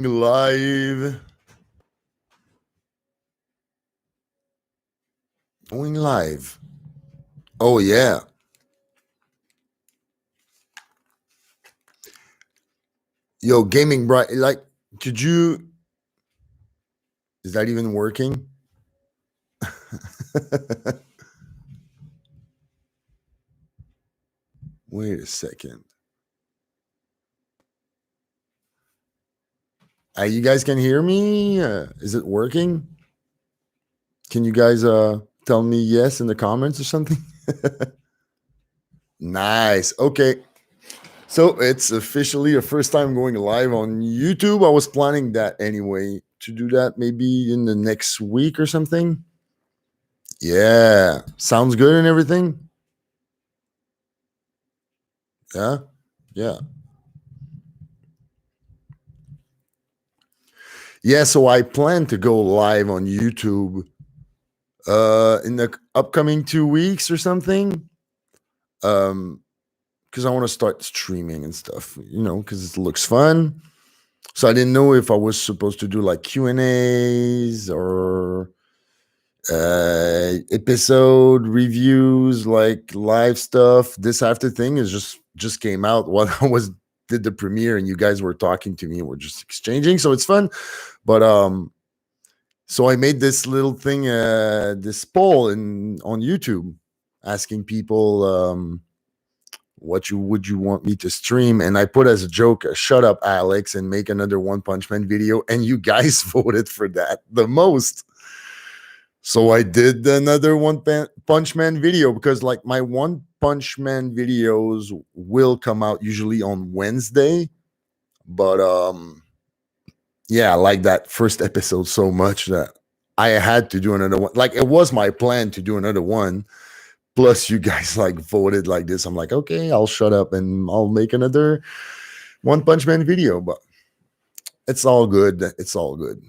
Live. Going live. Oh yeah. Yo, gaming bright. Like, could you? Is that even working? Wait a second. You guys can hear me? Is it working? Can you guys tell me yes in the comments or something? Nice. Okay. So it's officially the first time going live on YouTube. I was planning that anyway to do that maybe in the next week or something. Yeah. Sounds good and everything. Yeah. Yeah. Yeah. So I plan to go live on YouTube in the upcoming 2 weeks or something. Because I want to start streaming and stuff, because it looks fun. So I didn't know if I was supposed to do like Q&As or episode reviews, like live stuff. This after thing is just came out while I was did the premiere, and you guys were talking to me and we're just exchanging. So it's fun. But so I made this little thing, this poll on YouTube, asking people what would you want me to stream, and I put as a joke, "Shut up, Alex, and make another One Punch Man video," and you guys voted for that the most. So I did another Punch Man video because like my One Punch Man videos will come out usually on Wednesday, but yeah, I like that first episode so much that I had to do another one. Like it was my plan to do another one. Plus, you guys like voted like this. I'm like, okay, I'll shut up and I'll make another One Punch Man video. But it's all good. It's all good.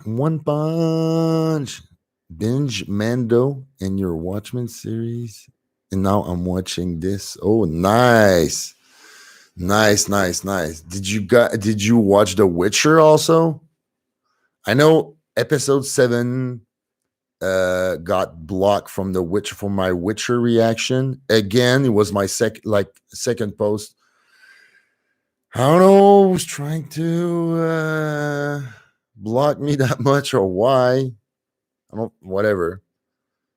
One Punch. Binge Mando in your Watchmen series. And now I'm watching this. Oh, nice. Nice. Did you watch The Witcher also? I know episode 7 got blocked from the Witcher for my Witcher reaction. Again, it was my second post. I don't know who's trying to block me that much or why. I don't whatever.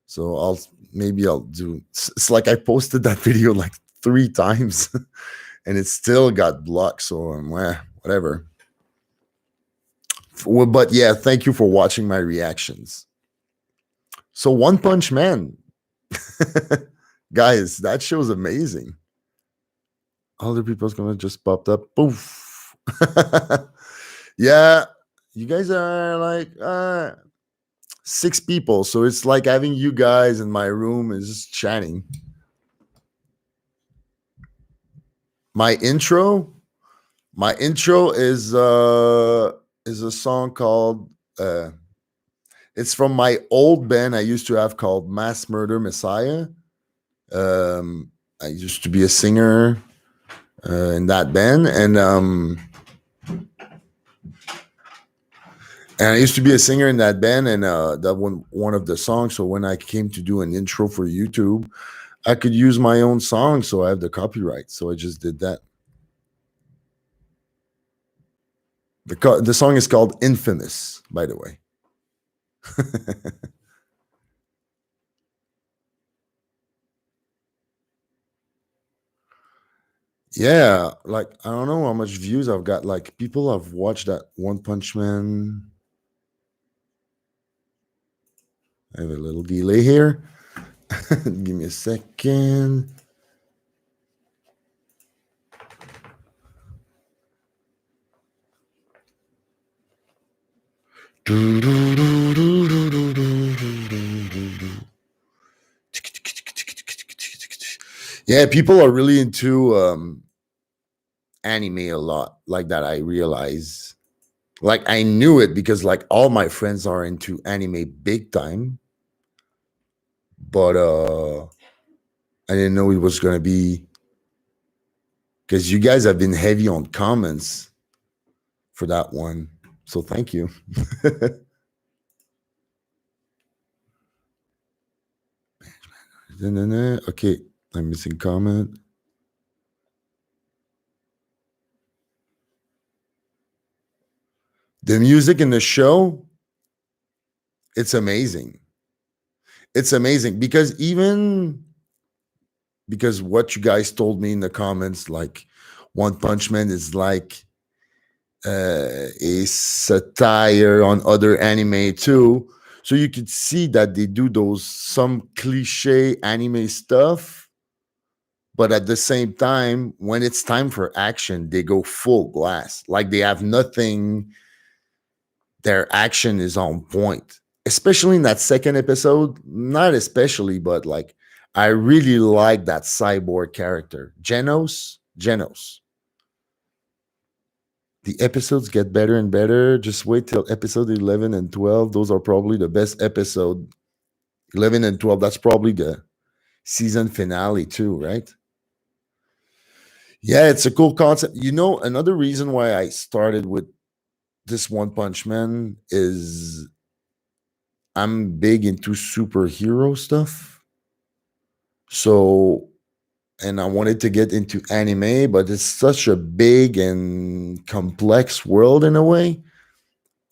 So I'll do it's like I posted that video like 3 times and it still got blocked. So whatever. Well, but yeah, thank you for watching my reactions. So One Punch Man. Guys, that show's amazing. Other people's gonna just popped up. Poof. Yeah, you guys are like 6 people, so it's like having you guys in my room is just chatting. My intro is a song called it's from my old band I used to have called Mass Murder Messiah. I used to be a singer in that band, and I used to be a singer in that band, and that one of the songs. So when I came to do an intro for YouTube, I could use my own song, so I have the copyright. So I just did that. The song is called Infamous, by the way. Yeah, like I don't know how much views I've got. Like people have watched that One Punch Man. I have a little delay here. Give me a second. Yeah, people are really into anime a lot, like that. I realize, like I knew it because like all my friends are into anime big time, but I didn't know it was gonna be because you guys have been heavy on comments. for that one. So thank you. Okay, I'm missing comment. The music in the show, it's amazing. It's amazing because even because what you guys told me in the comments, like One Punch Man is like a satire on other anime too. So you could see that they do those some cliche anime stuff, but at the same time, when it's time for action, they go full blast. Like they have nothing, their action is on point. Especially in that second episode, not especially, but like I really like that cyborg character. Genos. The episodes get better and better. Just wait till episode 11 and 12. Those are probably the best episode. 11 and 12, that's probably the season finale too, right? Yeah, it's a cool concept. You know, another reason why I started with this One Punch Man is I'm big into superhero stuff. So, and I wanted to get into anime, but it's such a big and complex world in a way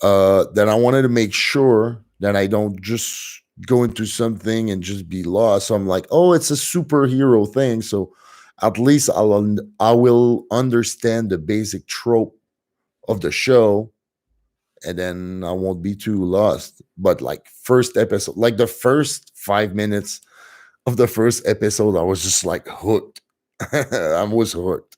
that I wanted to make sure that I don't just go into something and just be lost. So I'm like, oh, it's a superhero thing. So at least I will understand the basic trope of the show, and then I won't be too lost. But like first episode, like the first 5 minutes of the first episode, I was just like hooked. I was hooked.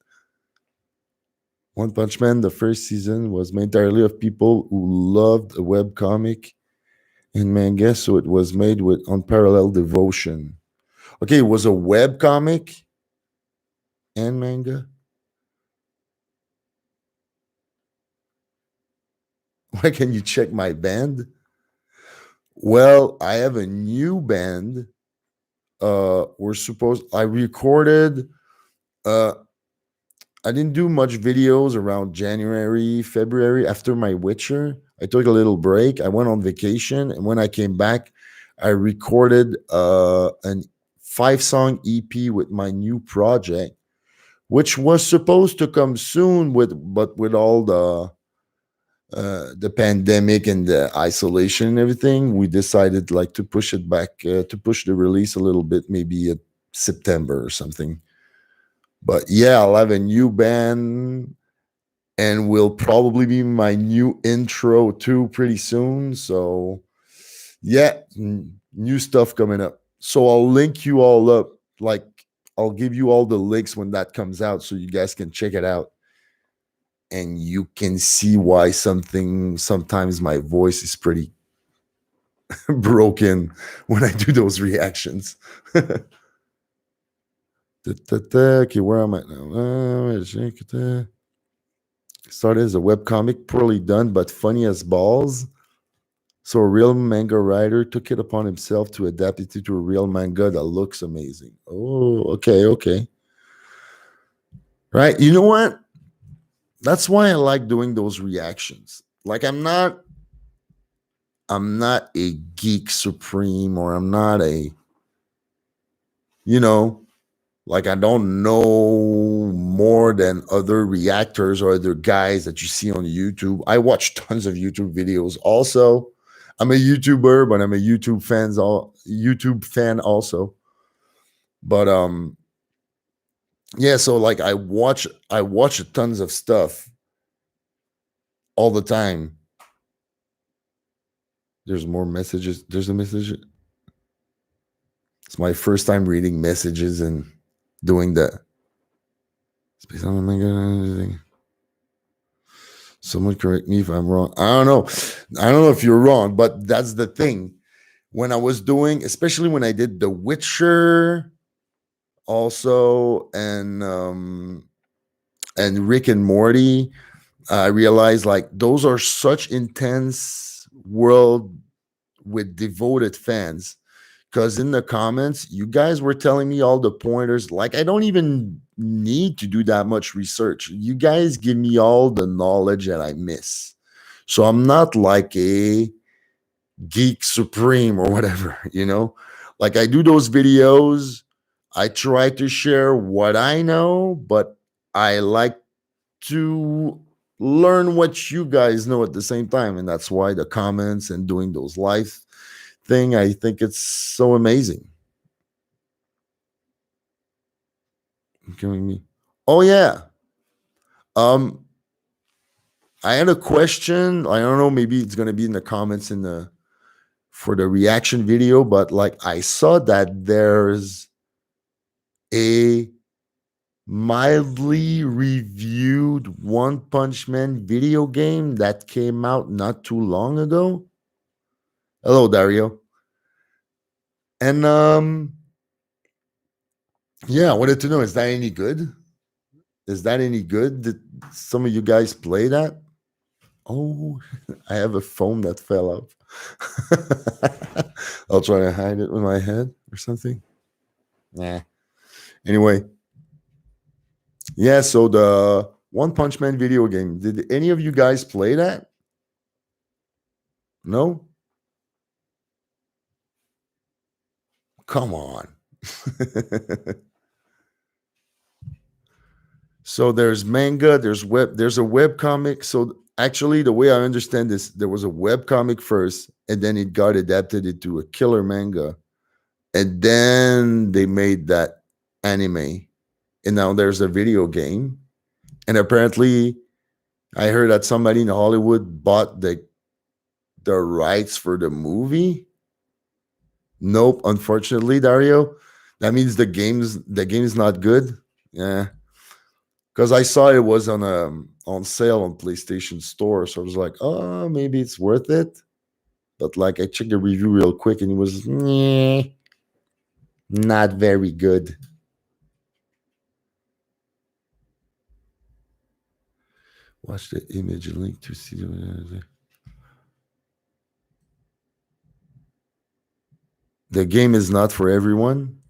One Punch Man, the first season was made entirely of people who loved a web comic and manga, so it was made with unparalleled devotion. Okay, it was a web comic and manga. Why can you check my band? Well, I have a new band. We're supposed I recorded uh I didn't do much videos around January, February after my Witcher. I took a little break. I went on vacation, and when I came back, I recorded an 5-song EP with my new project, which was supposed to come soon but with all the pandemic and the isolation and everything, we decided like to push it back to push the release a little bit, maybe at September or something. But yeah, I'll have a new band and will probably be my new intro too pretty soon. So yeah, new stuff coming up. So I'll link you all up. Like I'll give you all the links when that comes out so you guys can check it out. And you can see why sometimes my voice is pretty broken when I do those reactions. Okay, where am I now? Started as a webcomic, poorly done, but funny as balls. So a real manga writer took it upon himself to adapt it to a real manga that looks amazing. Oh, okay. Right. You know what? That's why I like doing those reactions. Like I'm not a geek supreme, or I'm not a, you know, like I don't know more than other reactors or other guys that you see on YouTube. I watch tons of YouTube videos also. I'm a YouTuber, but I'm a YouTube fan also. But yeah, so like I watch tons of stuff all the time. There's more messages. There's a message. It's my first time reading messages and doing the space on the manga. Someone correct me if I'm wrong. I don't know if you're wrong, but that's the thing. When I was doing, especially when I did The Witcher, also, and Rick and Morty, I realized like those are such intense world with devoted fans. Because in the comments, you guys were telling me all the pointers. Like, I don't even need to do that much research. You guys give me all the knowledge that I miss. So I'm not like a geek supreme or whatever, you know? Like, I do those videos. I try to share what I know, but I like to learn what you guys know at the same time. And that's why the comments and doing those live thing, I think it's so amazing. Giving me. Oh yeah. Um, I had a question. I don't know. Maybe it's gonna be in the comments in the for the reaction video, but like I saw that there's a mildly reviewed One Punch Man video game that came out not too long ago. Hello, Dario. And yeah, I wanted to know, is that any good? Is that any good? Did some of you guys play that? Oh, I have a phone that fell off. I'll try to hide it with my head or something. Nah. Anyway, yeah, so the One Punch Man video game. Did any of you guys play that? No? Come on. So there's manga, there's a web comic. So actually, the way I understand this, there was a web comic first, and then it got adapted into a killer manga, and then they made that anime, and now there's a video game. And apparently, I heard that somebody in Hollywood bought the rights for the movie. Nope, unfortunately, Dario. That means the game's not good. Yeah, because I saw it was on sale on PlayStation Store, so I was like, oh, maybe it's worth it. But like, I checked the review real quick, and it was not very good. Watch the image link to see. The game is not for everyone.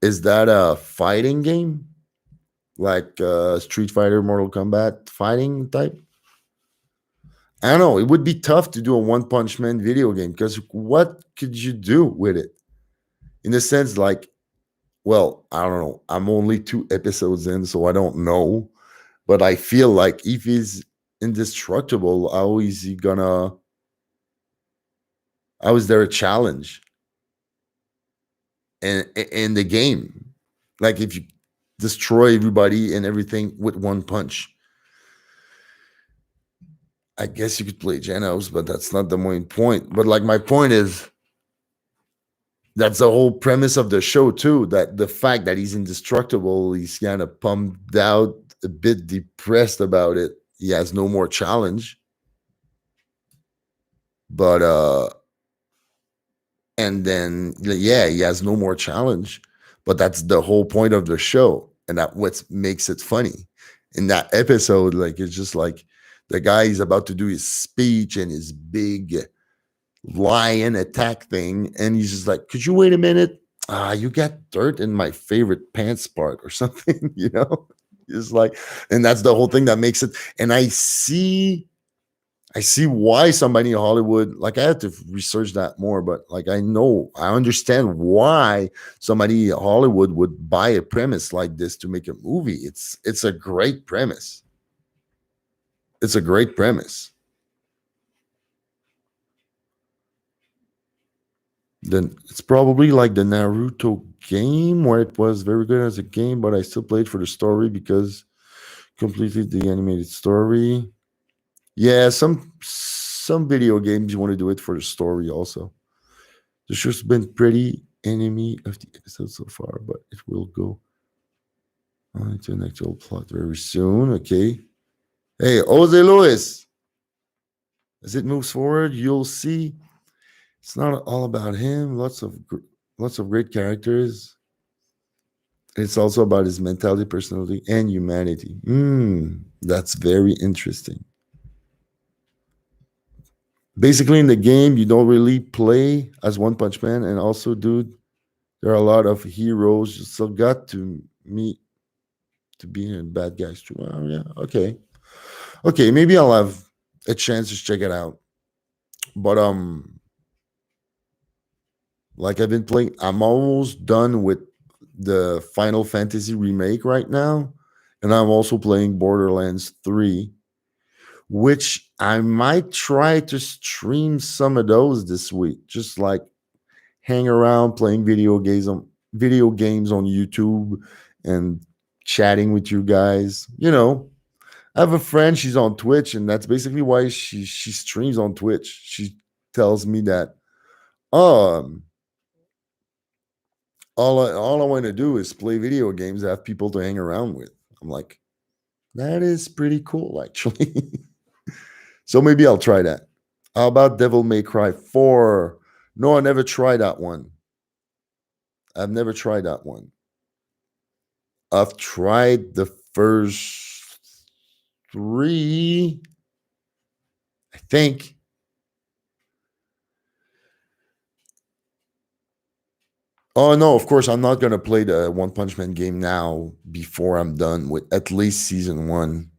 Is that a fighting game? Like Street Fighter, Mortal Kombat fighting type? I don't know. It would be tough to do a One Punch Man video game because what could you do with it? In a sense, like, well, I don't know. I'm only 2 episodes in, so I don't know. But I feel like if he's indestructible, how is he gonna? How is there a challenge in the game? Like if you destroy everybody and everything with one punch. I guess you could play Genos, but that's not the main point. But like my point is that's the whole premise of the show too. That the fact that he's indestructible, he's kind of pumped out, a bit depressed about it. He has no more challenge. But and then yeah, he has no more challenge. But that's the whole point of the show, and that what makes it funny. In that episode, like it's just like the guy is about to do his speech and his big lion attack thing, and he's just like, "Could you wait a minute? You got dirt in my favorite pants part or something," you know? It's like, and that's the whole thing that makes it. And I see why somebody in Hollywood, like I had to research that more, but like I understand why somebody in Hollywood would buy a premise like this to make a movie. It's a great premise. It's a great premise. Then it's probably like the Naruto game where it was very good as a game, but I still played for the story because completely the animated story. Yeah, some video games you want to do it for the story also. The show's been pretty enemy of the episode so far, but it will go on into an actual plot very soon. Okay. Hey, Jose Luis, as it moves forward, you'll see it's not all about him. Lots of great characters. It's also about his mentality, personality, and humanity. That's very interesting. Basically, in the game, you don't really play as One Punch Man, and also, dude, there are a lot of heroes you still got to meet to be in bad guys too. Oh, yeah, okay, okay, maybe I'll have a chance to check it out. But like I've been playing, I'm almost done with the Final Fantasy remake right now, and I'm also playing Borderlands 3, which I might try to stream some of those this week. Just like hang around playing video games on YouTube and chatting with you guys. You know, I have a friend, she's on Twitch, and that's basically why she streams on Twitch. She tells me that, um, all I want to do is play video games, have people to hang around with. I'm like, that is pretty cool, actually. So maybe I'll try that. How about Devil May Cry 4? No, I never tried that one. I've never tried that one. I've tried the first three, I think. Oh no, of course I'm not gonna play the One Punch Man game now before I'm done with at least season one.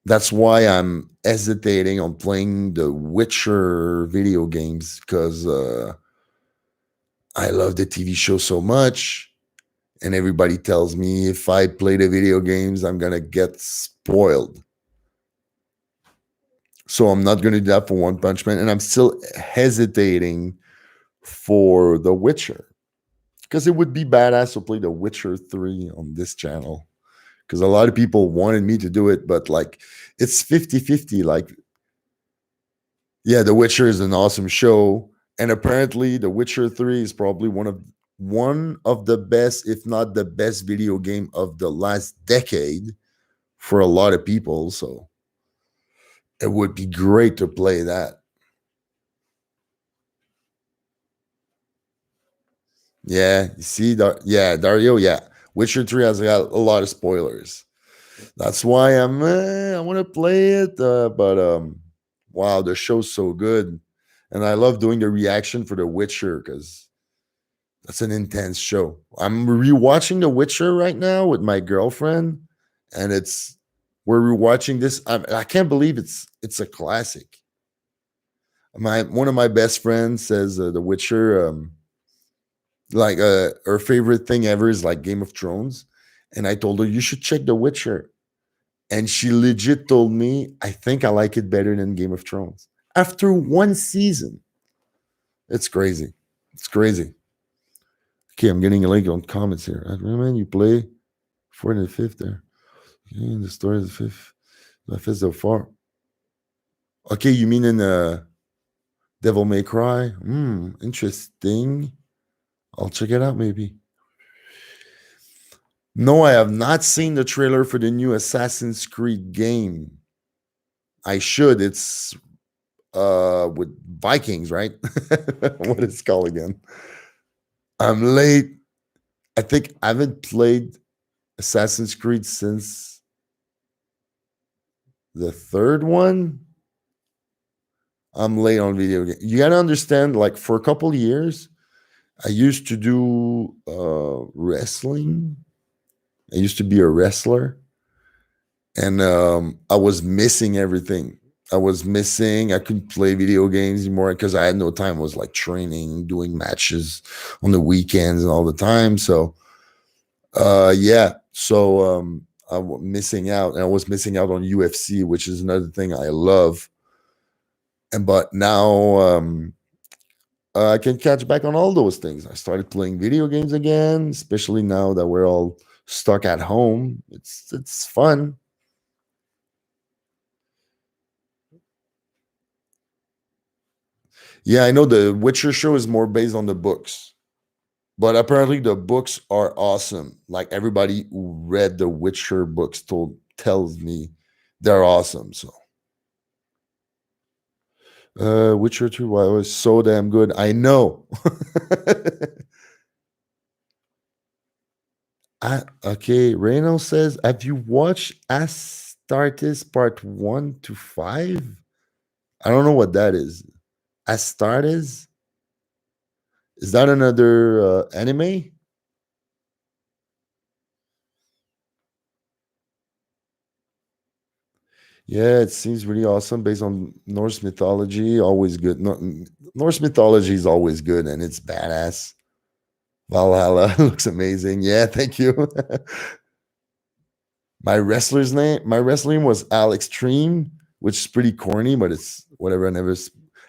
That's why I'm hesitating on playing the Witcher video games because I love the TV show so much, and everybody tells me if I play the video games, I'm gonna get spoiled. So I'm not gonna do that for One Punch Man, and I'm still hesitating for The Witcher because it would be badass to play The Witcher 3 on this channel. Because a lot of people wanted me to do it, but like it's 50-50. Like, yeah, The Witcher is an awesome show. And apparently The Witcher 3 is probably one of the best, if not the best video game of the last decade for a lot of people. So it would be great to play that. Yeah, you see, yeah, Dario, yeah. Witcher 3 has got a lot of spoilers. That's why I want to play it, but wow, the show's so good, and I love doing the reaction for The Witcher because that's an intense show. I'm rewatching The Witcher right now with my girlfriend, and we're rewatching this. I can't believe it's a classic. My one of my best friends says The Witcher, like her favorite thing ever is like Game of Thrones, and I told her you should check The Witcher. And she legit told me, I think I like it better than Game of Thrones. After one season. It's crazy. It's crazy. Okay, I'm getting a link on comments here. I remember you play fourth and the fifth there. Okay, the story of the fifth. The fifth so far. Okay, you mean in Devil May Cry? Interesting. I'll check it out maybe. No, I have not seen the trailer for the new Assassin's Creed game. I should. It's with Vikings, right? What is it called again? I'm late. I think I haven't played Assassin's Creed since the third one. I'm late on video games. You gotta understand, like for a couple years, I used to do wrestling. I used to be a wrestler, and I was missing everything. I was missing. I couldn't play video games anymore because I had no time. I was like training, doing matches on the weekends and all the time. So yeah. So missing out, and I was missing out on UFC, which is another thing I love. And but now I can catch back on all those things. I started playing video games again, especially now that we're all stuck at home. It's fun. Yeah, I know the Witcher show is more based on the books, but apparently the books are awesome. Like everybody who read the Witcher books tells me they're awesome. So Witcher 2 was so damn good. I know. Okay, Reno says, have you watched Astartes Part 1 to 5? I don't know what that is. Astartes? Is that another anime? Yeah, it seems really awesome based on Norse mythology. Always good. Norse mythology is always good and it's badass. Valhalla looks amazing. Yeah, thank you. My wrestler name was Alex Treme, which is pretty corny, but it's whatever.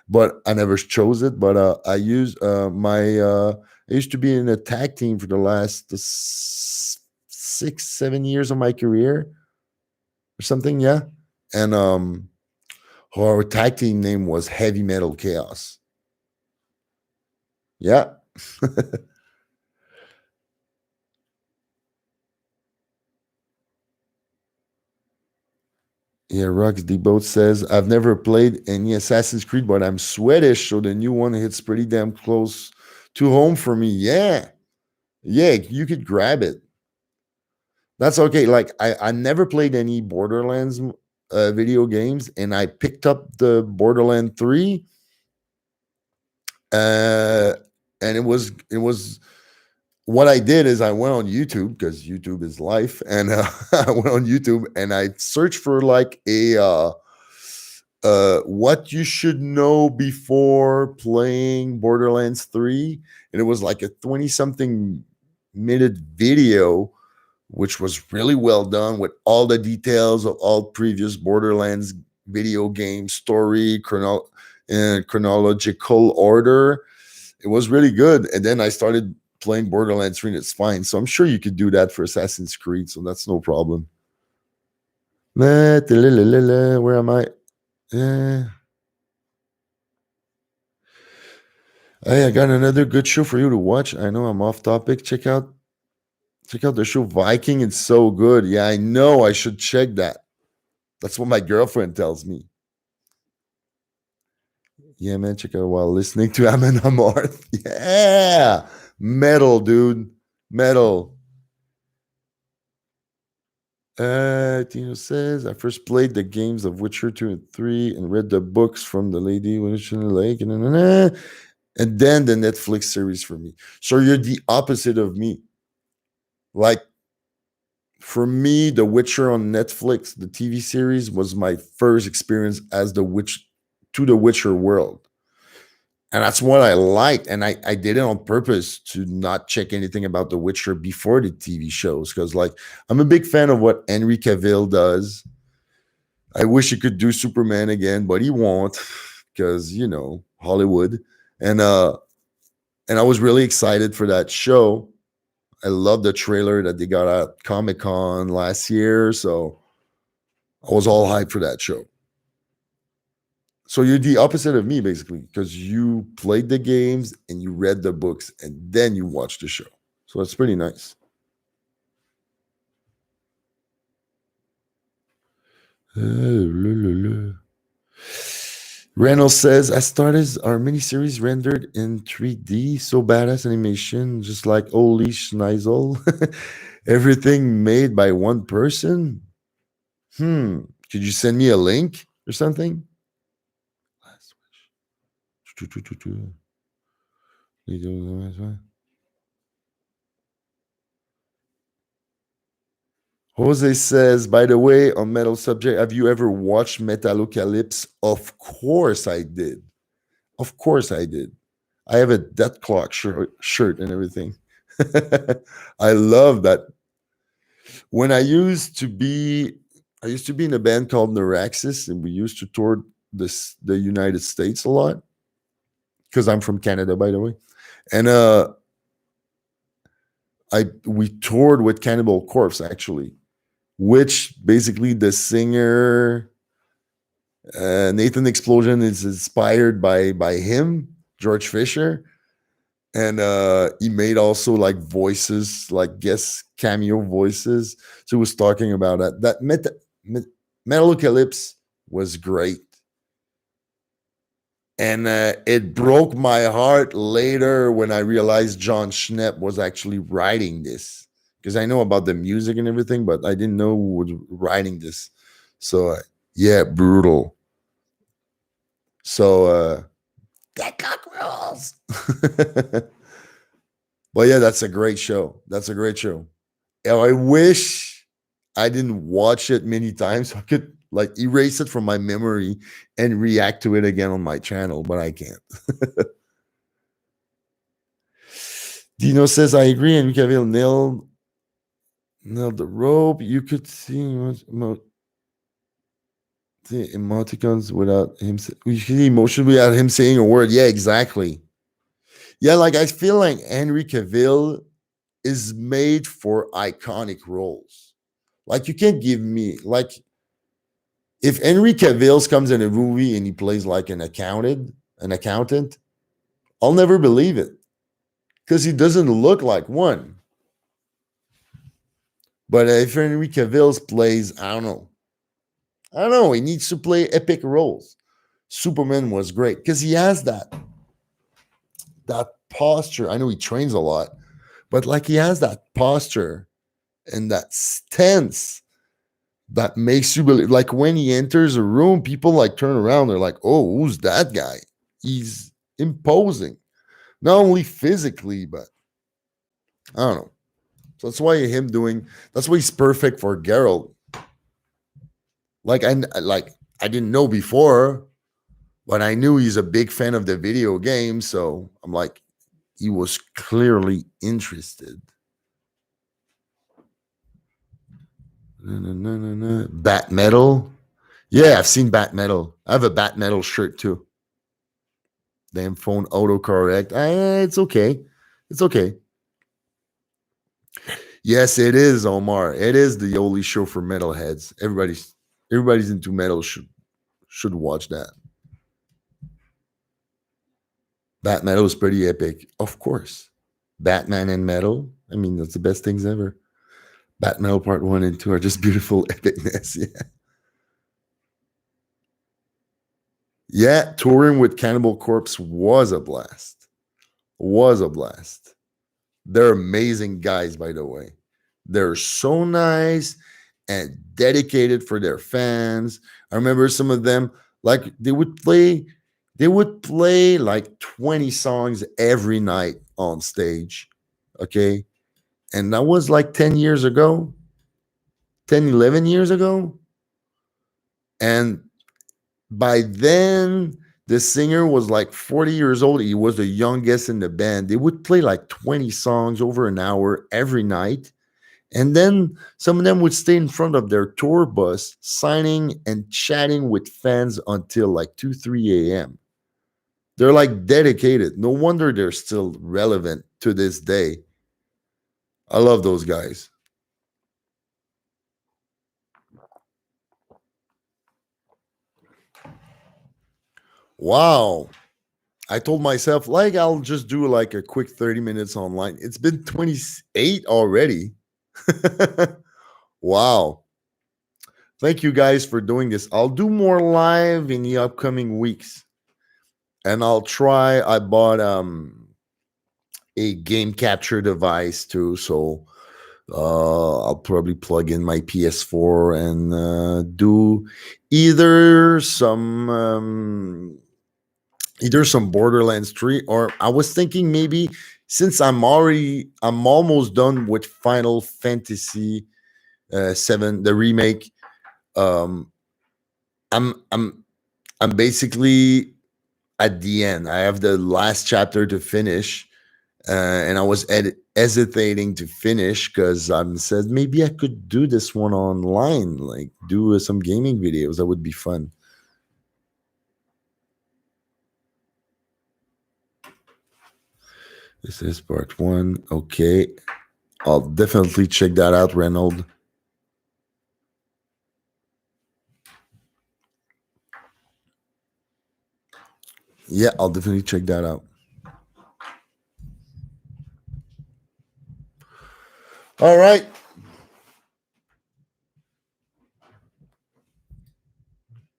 But I never chose it. But I used to be in a tag team for the last 6, 7 years of my career or something. Yeah, and our tag team name was Heavy Metal Chaos. Yeah. Yeah, Rux the boat says, I've never played any Assassin's Creed, but I'm Swedish, so the new one hits pretty damn close to home for me. Yeah. Yeah, you could grab it. That's okay. Like I never played any Borderlands video games, and I picked up the Borderland 3. Uh and it was what I did is I went on YouTube because YouTube is life, and I went on YouTube and I searched for like a what you should know before playing Borderlands 3, and it was like a 20 something minute video, which was really well done with all the details of all previous Borderlands video game story in chronological order. It was really good, and then I started playing Borderlands 3 and it's fine. So I'm sure you could do that for Assassin's Creed, so that's no problem. Where am I? Eh, Hey, I got another good show for you to watch. I know I'm off topic. Check out the show Viking. It's so good. Yeah, I know I should check that. That's what my girlfriend tells me. Yeah, man, check out while listening to Amon Amarth. Yeah. Metal, dude. Metal. Tino says, I first played the games of Witcher 2 and 3 and read the books from the Lady Witch in the Lake. And then the Netflix series for me. So you're the opposite of me. Like, for me, The Witcher on Netflix, the TV series, was my first experience as the witch to the Witcher world. And that's what I liked. And I did it on purpose to not check anything about The Witcher before the TV shows. Because like I'm a big fan of what Henry Cavill does. I wish he could do Superman again, but he won't, because Hollywood. And and I was really excited for that show. I love the trailer that they got at Comic Con last year. So I was all hyped for that show. So you're the opposite of me, basically, because you played the games and you read the books and then you watched the show. So that's pretty nice. Reynolds says, I started our miniseries rendered in 3D. So badass animation, just like holy schnizel. Everything made by one person. Could you send me a link or something? Last wish. Jose says, by the way, on metal subject, have you ever watched Metalocalypse? Of course I did. Of course I did. I have a Death Clock shirt and everything. I love that. When I used to be in a band called Neuraxis, and we used to tour the United States a lot because I'm from Canada, by the way. And I we toured with Cannibal Corpse actually, which basically the singer Nathan Explosion is inspired by him, George Fisher, and he made also like voices, like guest cameo voices. So he was talking about Metalocalypse was great, and it broke my heart later when I realized John Schnepp was actually writing this, because I know about the music and everything, but I didn't know who was writing this. So yeah, brutal. So that cock rules. But yeah, that's a great show. That's a great show. I wish I didn't watch it many times. So I could like erase it from my memory and react to it again on my channel, but I can't. Dino says, I agree. And Cavill nailed the rope. You could see the emoticons without him. We see emotion without him saying a word. Yeah, exactly. Yeah, like I feel like Henry Cavill is made for iconic roles. Like you can't give me like if Henry Cavill comes in a movie and he plays like an accountant, I'll never believe it because he doesn't look like one. But if Henry Cavill plays, I don't know, he needs to play epic roles. Superman was great because he has that posture. I know he trains a lot, but like he has that posture and that stance that makes you believe. Like when he enters a room, people like turn around. They're like, "Oh, who's that guy?" He's imposing, not only physically, but I don't know. So that's why him doing. That's why he's perfect for Geralt. I didn't know before, but I knew he's a big fan of the video game. So I'm like, he was clearly interested. Bat metal. Yeah, I've seen Bat metal. I have a Bat metal shirt too. Damn phone autocorrect. It's okay. It's okay. Yes, it is, Omar. It is the only show for metalheads. Everybody's into metal should watch that. Bat metal is pretty epic, of course. Batman and metal. I mean, that's the best things ever. Bat metal part 1 and 2 are just beautiful epicness. Yeah. Yeah, touring with Cannibal Corpse was a blast. Was a blast. They're amazing guys, by the way. They're so nice and dedicated for their fans. I remember some of them, like they would play like 20 songs every night on stage. Okay. And that was like 10 years ago, 10, 11 years ago. And by then, the singer was like 40 years old. He was the youngest in the band. They would play like 20 songs over an hour every night. And then some of them would stay in front of their tour bus, signing and chatting with fans until like 2, 3 a.m. They're like dedicated. No wonder they're still relevant to this day. I love those guys. Wow. I told myself, like, I'll just do like a quick 30 minutes online. It's been 28 already. Wow. Thank you guys for doing this. I'll do more live in the upcoming weeks. And I'll try. I bought a game capture device too, so I'll probably plug in my PS4 and do either some Borderlands 3, or I was thinking maybe since I'm almost done with Final Fantasy 7, the remake. um I'm I'm I'm basically at the end. I have the last chapter to finish, and I was hesitating to finish because I said maybe I could do this one online, like do some gaming videos. That would be fun. This is part 1. Okay, I'll definitely check that out, Reynold. Yeah, I'll definitely check that out. All right.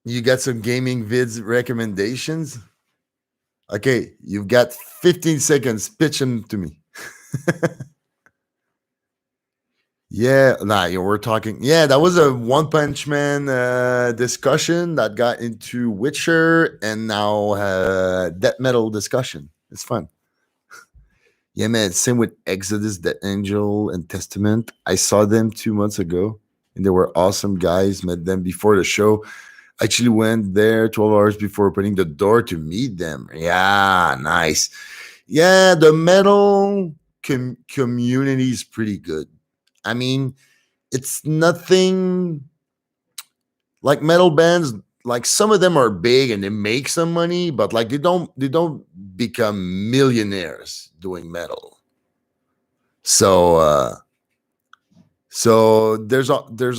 You got some gaming vids recommendations? Okay, you've got 15 seconds. Pitch them to me. Yeah, nah, we're talking. Yeah, that was a One Punch Man discussion that got into Witcher and now Death Metal discussion. It's fun. Yeah, man. Same with Exodus, Death Angel, and Testament. I saw them 2 months ago, and they were awesome guys. Met them before the show. Actually, went there 12 hours before opening the door to meet them. Yeah, nice. Yeah, the metal community is pretty good. I mean, it's nothing like metal bands. Like some of them are big and they make some money, but like they don't become millionaires doing metal. So there's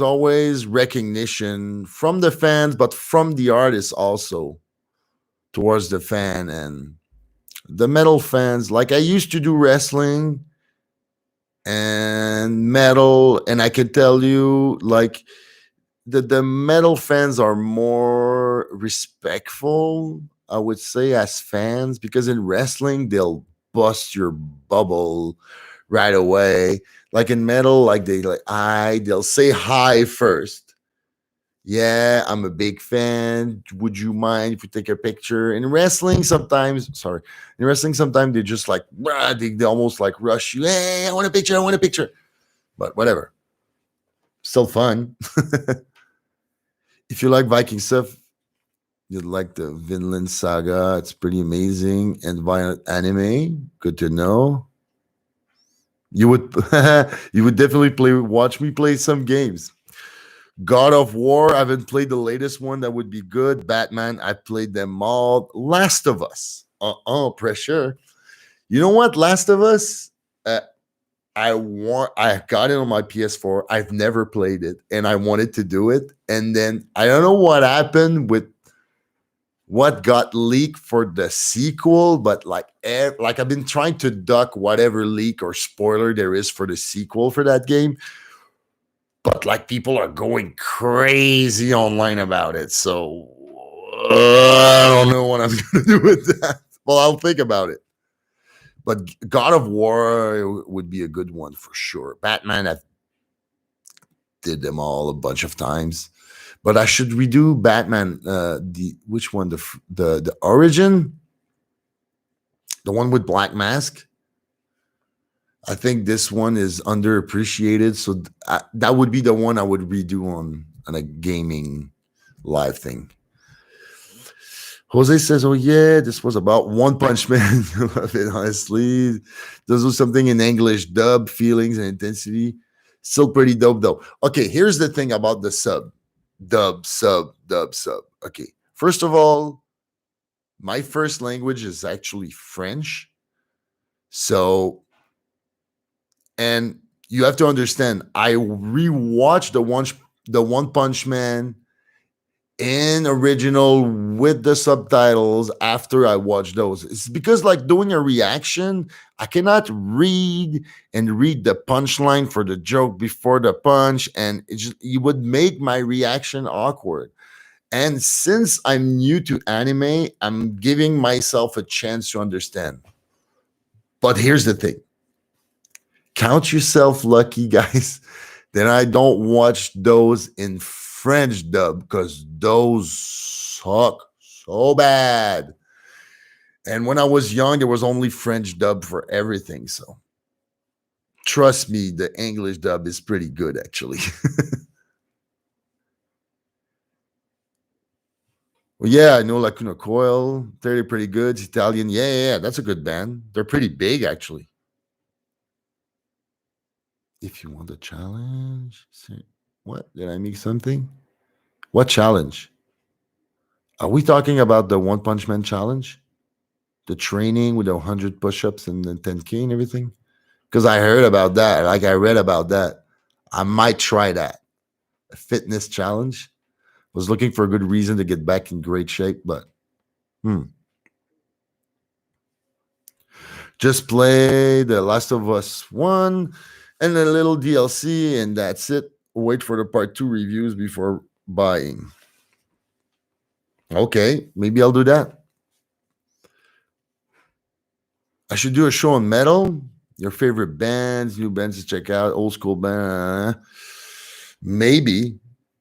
always recognition from the fans, but from the artists also towards the fan and the metal fans. Like I used to do wrestling and metal, and I could tell you like the metal fans are more respectful, I would say, as fans, because in wrestling they'll bust your bubble right away. Like in metal, like they'll say hi first. Yeah, I'm a big fan. Would you mind if we take a picture? In wrestling, sometimes, sorry, in wrestling, sometimes they just like, they almost like rush you. Hey, I want a picture. I want a picture. But whatever, still fun. If you like Viking stuff, you'd like the Vinland Saga. It's pretty amazing and violent anime. Good to know. You would, you would definitely watch me play some games. God of War, I haven't played the latest one. That would be good. Batman, I played them all. Last of Us, pressure. You know what? Last of Us, uh, I got it on my PS4. I've never played it, and I wanted to do it. And then I don't know what happened with what got leaked for the sequel, but like I've been trying to duck whatever leak or spoiler there is for the sequel for that game, but like people are going crazy online about it. So I don't know what I'm gonna do with that. Well, I'll think about it. But God of War would be a good one for sure. Batman, I did them all a bunch of times, but I should redo Batman. The which one? The origin, the one with Black Mask. I think this one is underappreciated, so that would be the one I would redo on a gaming live thing. Jose says, "Oh yeah, this was about One Punch Man." I love it, honestly. Those was something in English dub, feelings and intensity. Still pretty dope though. Okay, here's the thing about the sub. Okay, first of all, my first language is actually French, so and you have to understand, I rewatched the One Punch Man in original with the subtitles after I watched those. It's because like doing a reaction, I cannot read the punchline for the joke before the punch, and it would make my reaction awkward. And since I'm new to anime, I'm giving myself a chance to understand. But here's the thing. Count yourself lucky, guys, that I don't watch those in French dub because those suck so bad. And when I was young, there was only French dub for everything. So trust me, the English dub is pretty good, actually. Well, yeah, I know Lacuna Coil. They're pretty good. It's Italian. Yeah, that's a good band. They're pretty big, actually. If you want a challenge, what? Did I make something? What challenge? Are we talking about the One Punch Man challenge? The training with the 100 push-ups and the 10K and everything? Because I heard about that. Like I read about that. I might try that. A fitness challenge. Was looking for a good reason to get back in great shape, but hmm. Just play The Last of Us 1 and a little DLC, and that's it. Wait for the part 2 reviews before buying. Okay, maybe I'll do that. I should do a show on metal. Your favorite bands, new bands to check out, old school band, maybe,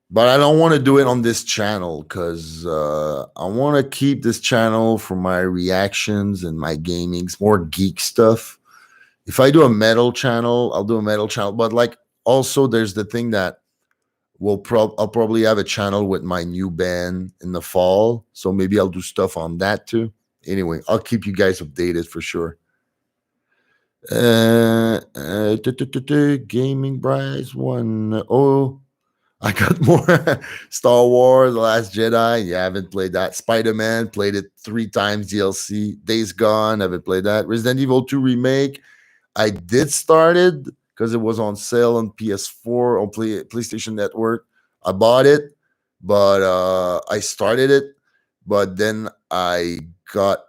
but I don't want to do it on this channel because I want to keep this channel for my reactions and my gamings, more geek stuff. If I do a metal channel, I'll do a metal channel. But like, also, there's the thing that I'll probably have a channel with my new band in the fall, so maybe I'll do stuff on that too. Anyway, I'll keep you guys updated for sure. Gaming Bryce one. Oh, I got more Star Wars, The Last Jedi. Yeah, I haven't played that. Spider-Man, played it 3 times DLC. Days Gone, haven't played that. Resident Evil 2 Remake, I did start it because it was on sale on PS4 on PlayStation Network. I bought it, but I started it, but then I got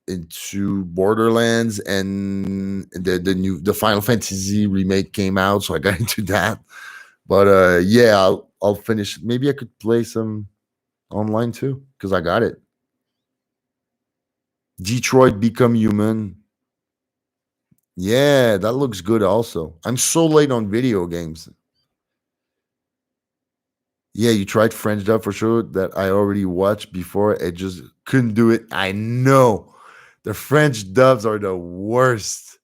into Borderlands and the Final Fantasy remake came out, so I got into that. But yeah, I'll finish. Maybe I could play some online too because I got it. Detroit Become Human. Yeah, that looks good also. I'm so late on video games. Yeah, you tried French dub for sure that I already watched before. I just couldn't do it. I know. The French dubs are the worst.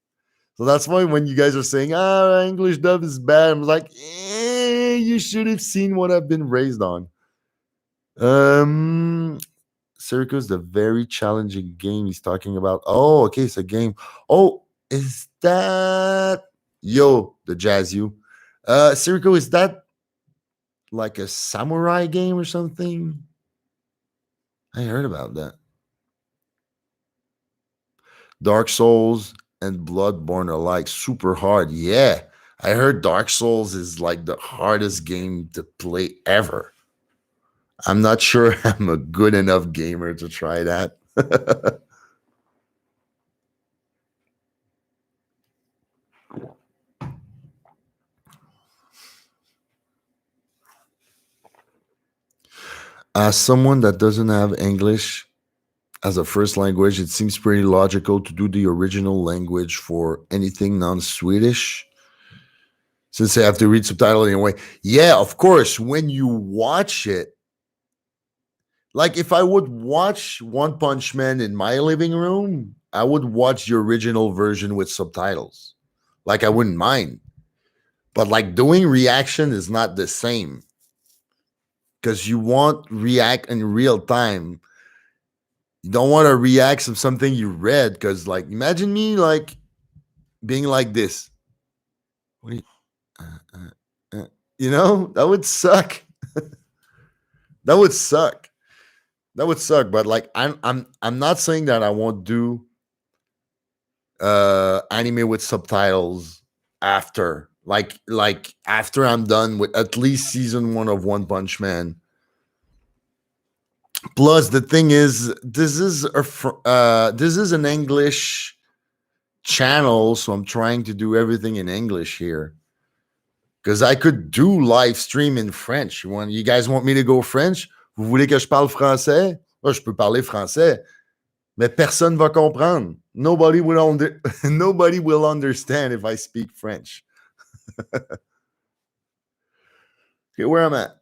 So that's why when you guys are saying, English dub is bad, I'm like, you should have seen what I've been raised on. Circus, the very challenging game he's talking about. Oh, okay, it's a game. Oh, is that the Jazz You? Circo, is that like a samurai game or something? I heard about that. Dark Souls and Bloodborne are like super hard. Yeah, I heard Dark Souls is like the hardest game to play ever. I'm not sure I'm a good enough gamer to try that. As someone that doesn't have English as a first language, it seems pretty logical to do the original language for anything non-Swedish, since I have to read subtitle anyway. Yeah, of course. When you watch it, like if I would watch One Punch Man in my living room, I would watch the original version with subtitles. Like I wouldn't mind. But like doing reaction is not the same because you want react in real time. You don't want to react to something you read because, like, imagine me like being like this. What do you, that would suck. That would suck. That would suck. But like, I'm not saying that I won't do anime with subtitles after, like after I'm done with at least season 1 of One Punch Man. Plus, the thing is, this is an English channel, so I'm trying to do everything in English here. Because I could do live stream in French. You guys want me to go French? Vous voulez que je parle français? Oh, je peux parler français, mais personne va comprendre. Nobody will understand if I speak French. Okay, where I'm at.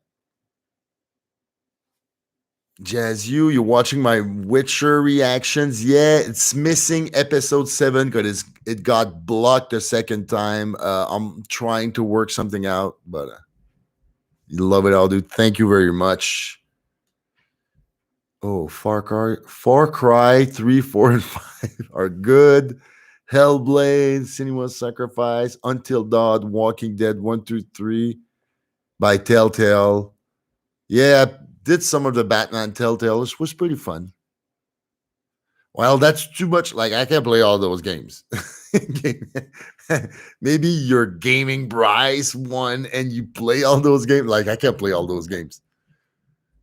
Jazz, you're watching my Witcher reactions. Yeah, it's missing episode 7 because it got blocked a second time. I'm trying to work something out, but you love it all, dude. Thank you very much. Oh, Far Cry 3, 4, and 5 are good. Hellblade, Cinema Sacrifice, Until Dawn, Walking Dead 1, 2, 3 by Telltale. Yeah, did some of the Batman Telltale. It was pretty fun. Well, that's too much. Like, I can't play all those games. Maybe you're gaming Bryce one and you play all those games. Like, I can't play all those games.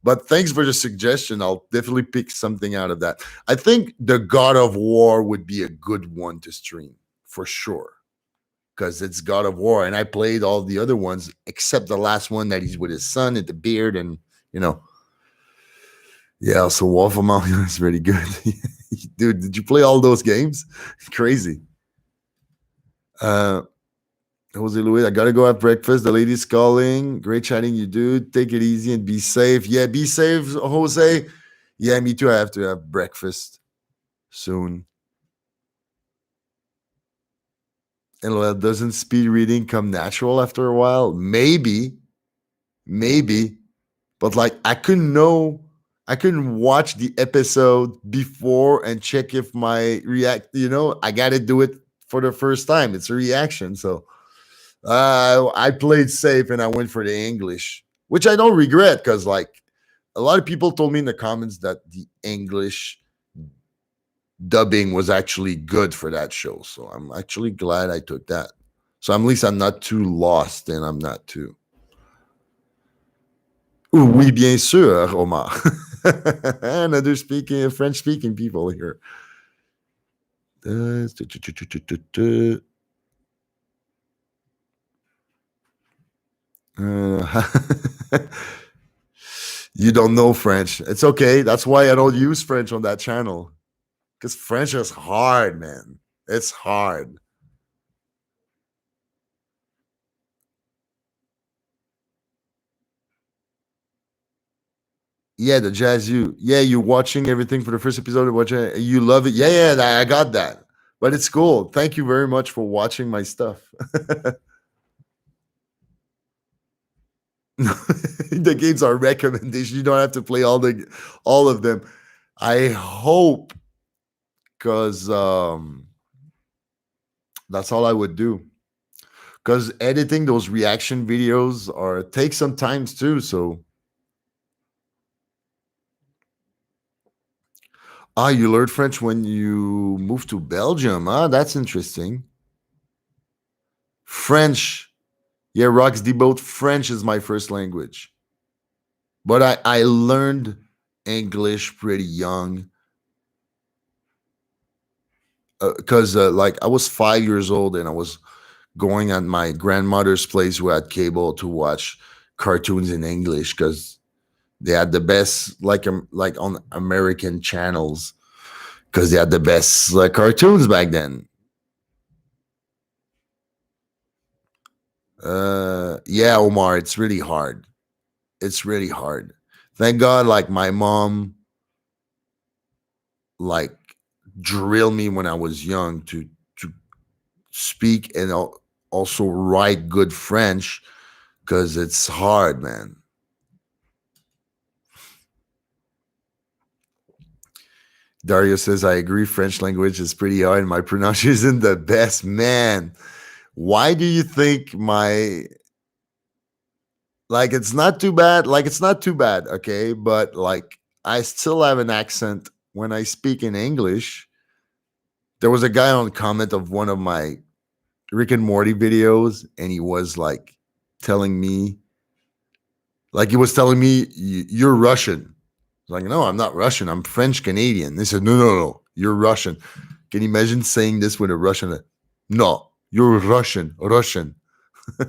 But thanks for the suggestion. I'll definitely pick something out of that. I think the God of War would be a good one to stream for sure. Because it's God of War. And I played all the other ones except the last one that he's with his son and the beard and, Yeah, so Wolf Among Us is really good. Dude, did you play all those games? Crazy. Uh, Jose Luis, I gotta go have breakfast. The lady's calling. Great chatting you, dude. Take it easy and be safe. Yeah, be safe, Jose. Yeah, me too. I have to have breakfast soon. And doesn't speed reading come natural after a while? Maybe. But like I couldn't watch the episode before and check if my react, I gotta do it for the first time. It's a reaction. So I played safe and I went for the English, which I don't regret because like a lot of people told me in the comments that the English dubbing was actually good for that show. So I'm actually glad I took that. So at least I'm not too lost and I'm not too. Oui, bien sûr, Omar. Another speaking French speaking people here. Uh, you don't know French. It's okay. That's why I don't use French on that channel. Because French is hard, man. It's hard. Yeah, the jazz you. Yeah, you're watching everything for the first episode of watching. You love it. Yeah, I got that. But it's cool. Thank you very much for watching my stuff. The games are recommendation. You don't have to play all of them. I hope because that's all I would do. Because editing those reaction videos are takes some times too. So you learned French when you moved to Belgium. That's interesting. French. Yeah, Rocks Deboat. French is my first language. But I learned English pretty young because like I was 5 years old and I was going at my grandmother's place who had cable to watch cartoons in English because they had the best like on American channels because they had the best cartoons back then. Yeah, Omar, it's really hard. It's really hard. Thank God, like my mom, like drilled me when I was young to speak and also write good French because it's hard, man. Dario says, I agree. French language is pretty hard. My pronunciation isn't the best. Man, why do you think like, it's not too bad? Like, it's not too bad, okay? But like, I still have an accent when I speak in English. There was a guy on comment of one of my Rick and Morty videos, and he was like telling me, he was telling me, you're Russian. I was like, no, I'm not Russian. I'm French Canadian. They said, no, you're Russian. Can you imagine saying this with a Russian? No, you're Russian,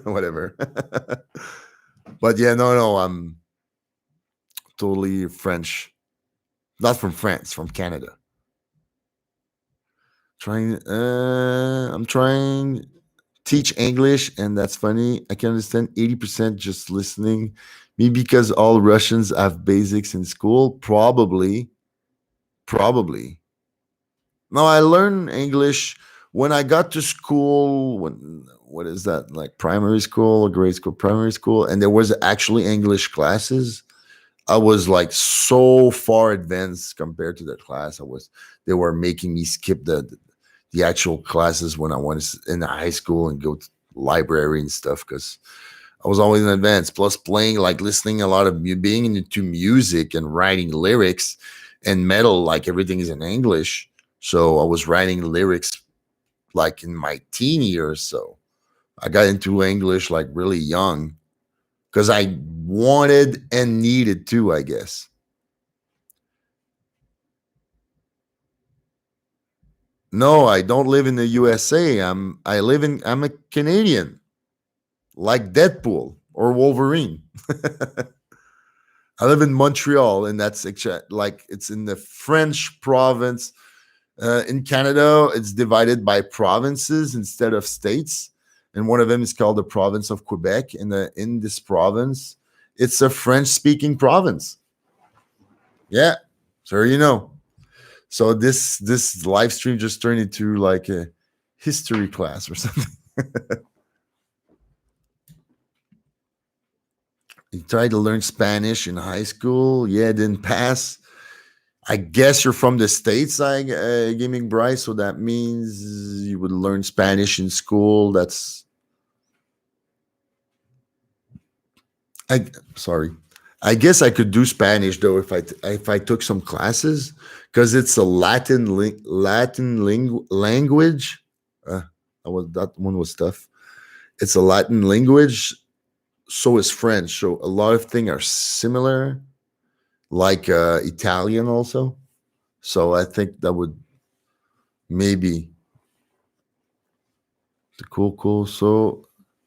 whatever. But yeah, no, I'm totally French. Not from France, from Canada. I'm trying teach English, and that's funny. I can understand 80% just listening. Maybe because all Russians have basics in school. Probably. No, I learned English when I got to school. When what is that like primary school or grade school? Primary school, and there was actually English classes. I was like so far advanced compared to the class. They were making me skip the actual classes when I was in high school and go to library and stuff because I was always in advance. Plus, playing like listening a lot of being into music and writing lyrics and metal, like everything is in English. So I was writing lyrics like in my teen years. So I got into English like really young because I wanted and needed to, I guess. No, I don't live in the USA. I'm a Canadian, like Deadpool or Wolverine. I live in Montreal, and that's like it's in the French province. In Canada, it's divided by provinces instead of states, and one of them is called the province of Quebec. And in this province, it's a French-speaking province. Yeah, so you know. So this live stream just turned into like a history class or something. You tried to learn Spanish in high school. Yeah, didn't pass. I guess you're from the States, Gaming Bryce. So that means you would learn Spanish in school. I sorry. I guess I could do Spanish though if I took some classes because it's a language. Uh, that one was tough. It's a Latin language, so is French. So a lot of things are similar, like Italian also. So I think that would maybe the cool. So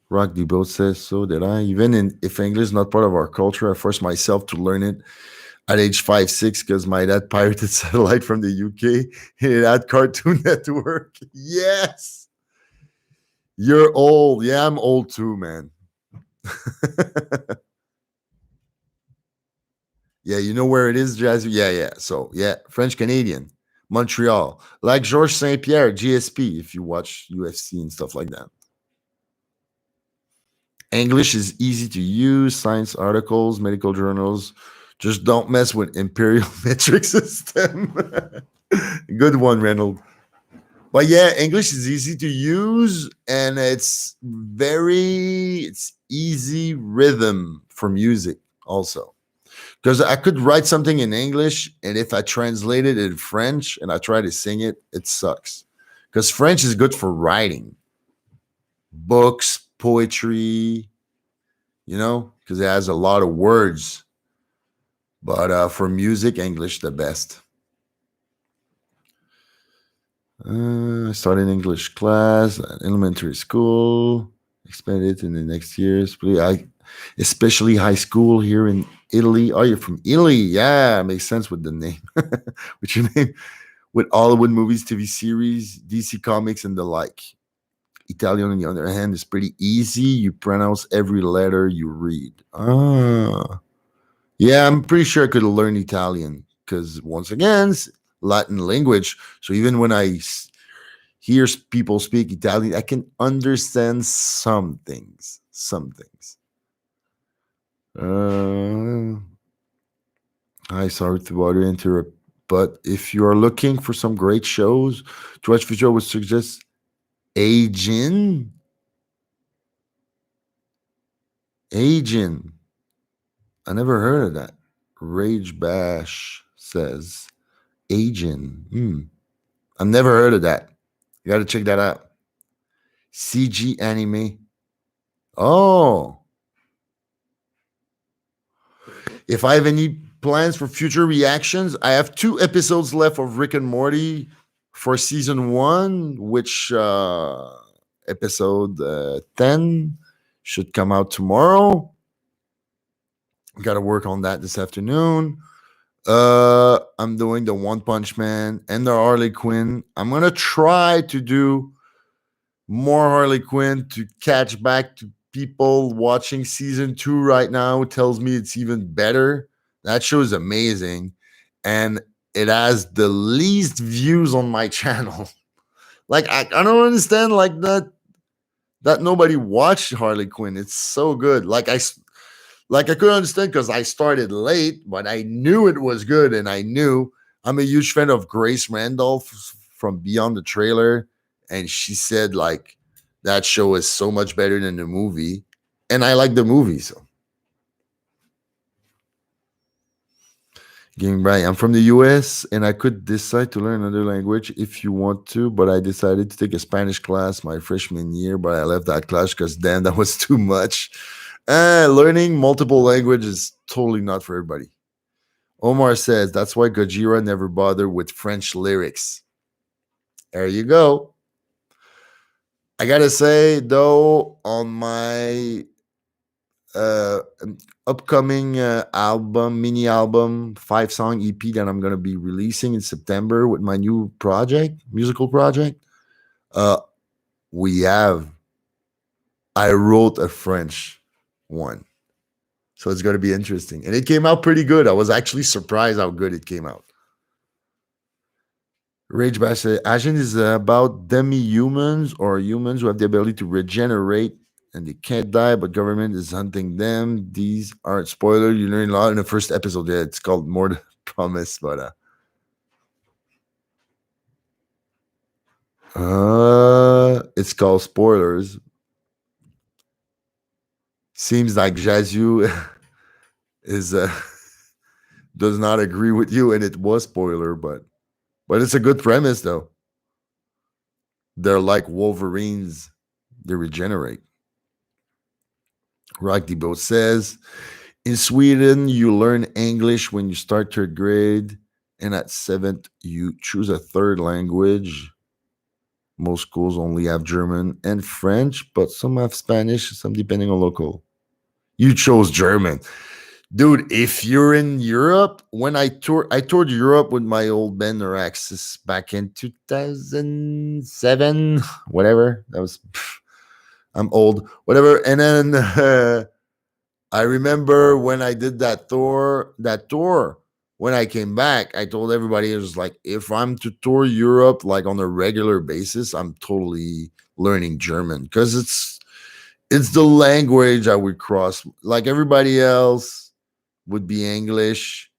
Rock the Boat says so did I. Even if English is not part of our culture, I forced myself to learn it at age 5, 6 because my dad pirated satellite from the UK and it had Cartoon Network. Yes, you're old. Yeah, I'm old too, man. Yeah, you know where it is, Jazzy? Yeah. So, yeah, French Canadian, Montreal, like Georges St. Pierre, GSP, if you watch UFC and stuff like that. English is easy to use, science articles, medical journals. Just don't mess with imperial metric system. Good one, Reynold. But yeah, English is easy to use and it's easy rhythm for music also. Because I could write something in English, and if I translate it in French and I try to sing it, it sucks. Because French is good for writing books, poetry, because it has a lot of words. But for music, English the best. I started English class at elementary school, expanded in the next years. Especially high school here in Italy. Oh, you're from Italy? Yeah, makes sense with the name. What's your name? With Hollywood movies, TV series, DC comics, and the like. Italian, on the other hand, is pretty easy. You pronounce every letter you read. Ah, yeah, I'm pretty sure I could have learned Italian because once again, it's Latin language. So even when hear people speak Italian, I can understand some things. Some things. Hi, sorry to bother you interrupt, but if you are looking for some great shows to watch, future would suggest Agin. Agin. I never heard of that. Rage Bash says Agin. I've never heard of that. You got to check that out. CG anime. Oh, if I have any plans for future reactions, I have 2 episodes left of Rick and Morty for season 1, which episode 10 should come out tomorrow. Got to work on that this afternoon. I'm doing the One Punch Man and the Harley Quinn. I'm gonna try to do more Harley Quinn to catch back to people watching season 2 right now. Tells me it's even better. That show is amazing, and it has the least views on my channel. Like I don't understand like that nobody watched Harley Quinn. It's so good. I couldn't understand because I started late, but I knew it was good, and I knew I'm a huge fan of Grace Randolph from Beyond the Trailer, and she said like that show is so much better than the movie, and I like the movie. So, getting right, I'm from the U.S. and I could decide to learn another language if you want to, but I decided to take a Spanish class my freshman year, but I left that class because damn, that was too much. Learning multiple languages is totally not for everybody. Omar says that's why Gojira never bothered with French lyrics. There you go. I gotta say though, on my upcoming album, mini album, 5 song EP that I'm gonna be releasing in September with my new project, musical project. Uh, we have. I wrote a French one, so it's gonna be interesting, and it came out pretty good. I was actually surprised how good it came out. Rage Bash Ashen is about demi-humans or humans who have the ability to regenerate and they can't die, but government is hunting them. These aren't spoiler. You learn a lot in the first episode. Yeah, it's called More Than Promise, but it's called spoilers. Seems like Jazu is does not agree with you, and it was spoiler, but it's a good premise though. They're like Wolverines. They regenerate. Rock Debo says in Sweden, you learn English when you start third grade, and at seventh, you choose a third language. Most schools only have German and French, but some have Spanish, some depending on local. You chose German. Dude, if you're in Europe, when I toured Europe with my old band Neuraxis back in 2007, whatever. That was, I'm old, whatever. And then I remember when I did that tour, when I came back, I told everybody, it was like, if I'm to tour Europe like on a regular basis, I'm totally learning German because it's the language I would cross. Like everybody else would be English.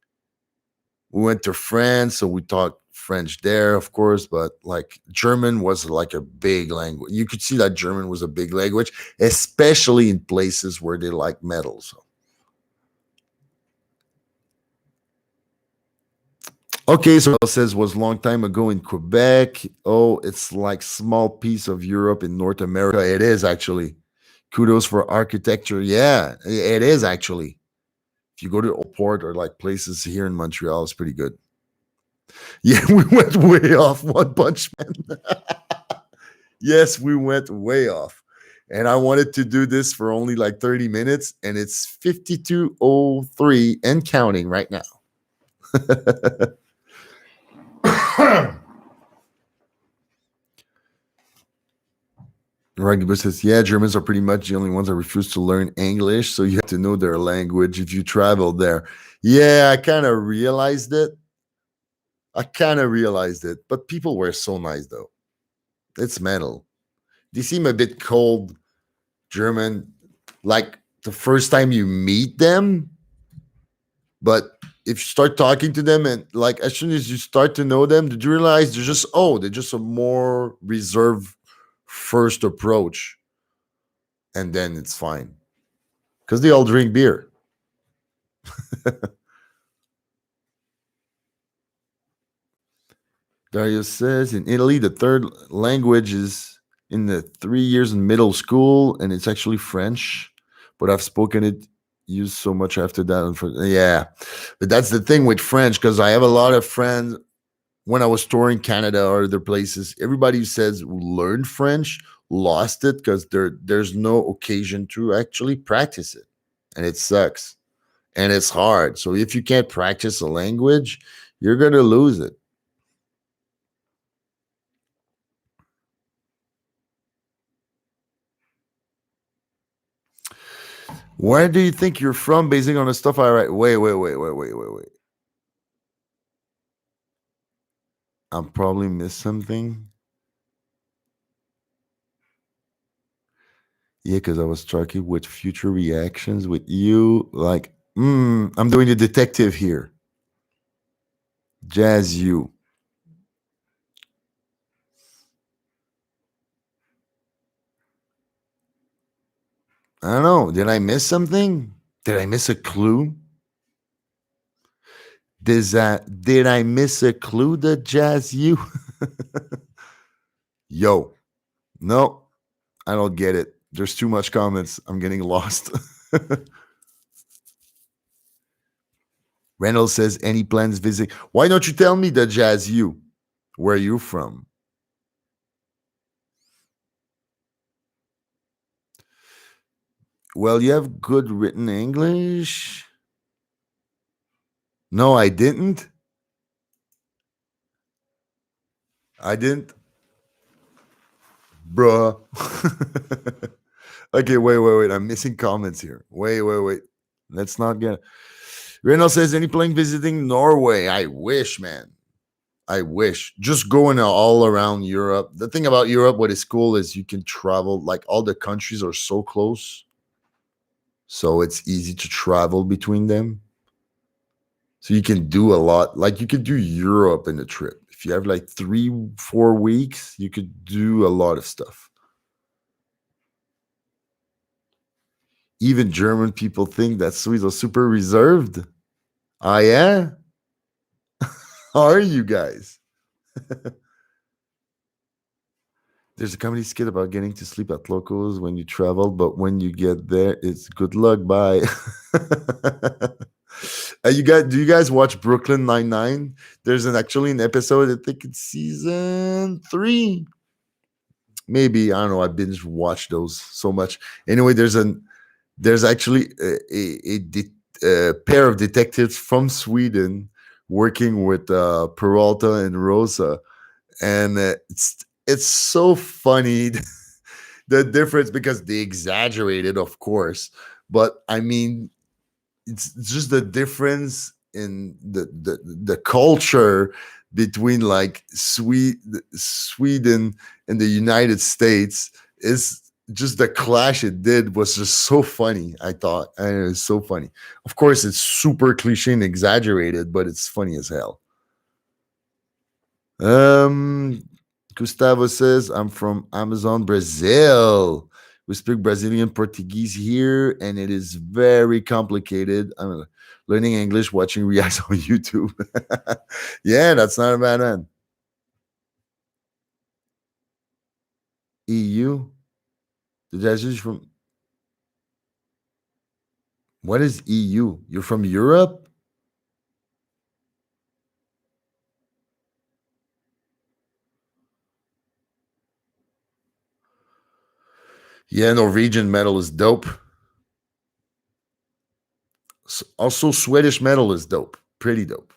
We went to France, so we taught French there, of course, but like German was like a big language. You could see that German was a big language, especially in places where they like metal. So okay, so it says was long time ago in Quebec. Oh, it's like small piece of Europe in North America. It is actually. Kudos for architecture. Yeah, it is actually. If you go to Old Port or like places here in Montreal, it's pretty good. Yeah, we went way off One Punch Man. Yes, we went way off. And I wanted to do this for only like 30 minutes, and it's 52:03 and counting right now. Rugby says, yeah, Germans are pretty much the only ones that refuse to learn English, so you have to know their language if you travel there. Yeah, I kind of realized it. But people were so nice though. It's metal. They seem a bit cold, German, like the first time you meet them. But if you start talking to them and like as soon as you start to know them, did you realize they're just a more reserved first approach, and then it's fine because they all drink beer. Dario says in Italy, the third language is in the 3 years in middle school, and it's actually French. But I've spoken it used so much after that. Yeah, but that's the thing with French because I have a lot of friends when I was touring Canada or other places. Everybody who says learned French lost it because there's no occasion to actually practice it, and it sucks and it's hard. So if you can't practice a language, you're gonna lose it. Where do you think you're from, basing on the stuff I write? Wait. I probably missed something. Yeah, because I was talking with future reactions with you. Like, I'm doing a detective here. Jazz you. I don't know. Did I miss something? Did I miss a clue? Did I miss a clue that jazz you? Yo, no, I don't get it. There's too much comments. I'm getting lost. Reynolds says, any plans visit? Why don't you tell me the jazz you? Where are you from? Well, you have good written English. No, I didn't. I didn't, bruh. Okay, wait. I'm missing comments here. Wait. Let's not get. Reno says, any plan visiting Norway? I wish, man. I wish. Just going all around Europe. The thing about Europe, what is cool is you can travel, like all the countries are so close. So it's easy to travel between them. So you can do a lot. Like you could do Europe in a trip. If you have like 3, 4 weeks, you could do a lot of stuff. Even German people think that Swedes are super reserved. Ah, yeah? How are you guys? There's a comedy skit about getting to sleep at locals when you travel, but when you get there, it's good luck. Bye. You guys, do you guys watch Brooklyn Nine-Nine? There's actually an episode. I think it's season 3. Maybe I don't know. I binge watched those so much. Anyway, there's actually a pair of detectives from Sweden working with Peralta and Rosa, and it's so funny the difference because they exaggerated, of course, but I mean it's just the difference in the culture between like Sweden and the United States is just the clash it did was just so funny. I thought, and it was so funny. Of course, it's super cliche and exaggerated, but it's funny as hell. Um, Gustavo says, I'm from Amazon, Brazil. We speak Brazilian Portuguese here, and it is very complicated. I'm learning English watching reacts on YouTube. Yeah, that's not a bad man. EU? The Jesus from what is EU? You're from Europe? Yeah, Norwegian metal is dope. Also, Swedish metal is dope. Pretty dope.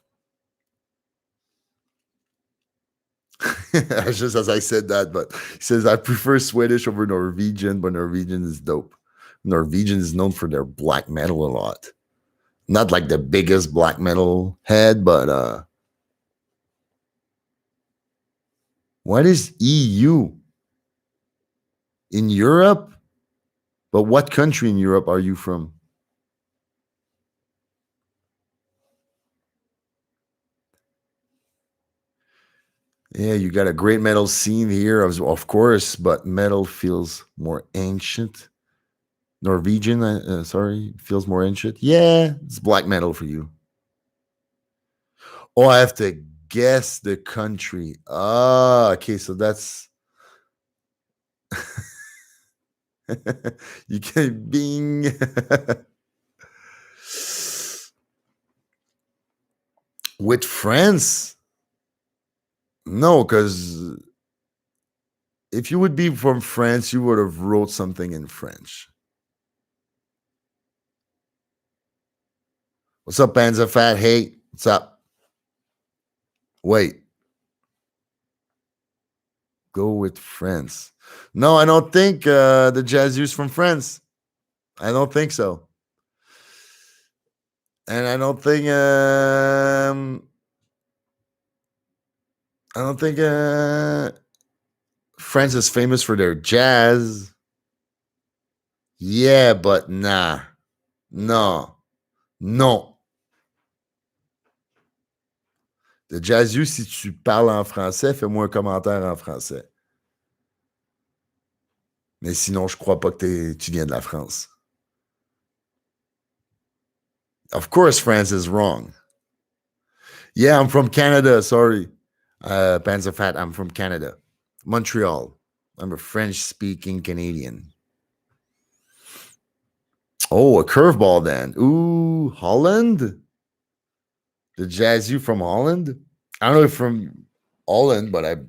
It's just as I said that, but he says I prefer Swedish over Norwegian, but Norwegian is dope. Norwegian is known for their black metal a lot. Not like the biggest black metal head, but what is EU in Europe? But what country in Europe are you from? Yeah, you got a great metal scene here, of course, but metal feels more ancient. Norwegian, sorry, feels more ancient. Yeah, it's black metal for you. Oh, I have to guess the country. Ah, okay, so that's you can bing. With France? No, because if you would be from France, you would have wrote something in French. What's up, Panzer Fat? Hey, what's up? Wait, go with France. No, I don't think the Jazz from France. I don't think so. And I don't think France is famous for their jazz. Yeah, but nah. No. Non. Le Jazz, si tu parles en français, fais-moi un commentaire en français. Mais sinon, je crois pas que tu viens de la France. Of course, France is wrong. Yeah, I'm from Canada. Sorry. Pants of Fat, I'm from Canada. Montreal. I'm a French speaking Canadian. Oh, a curveball then. Ooh, Holland? The Jazz you from Holland? I don't know if from Holland, but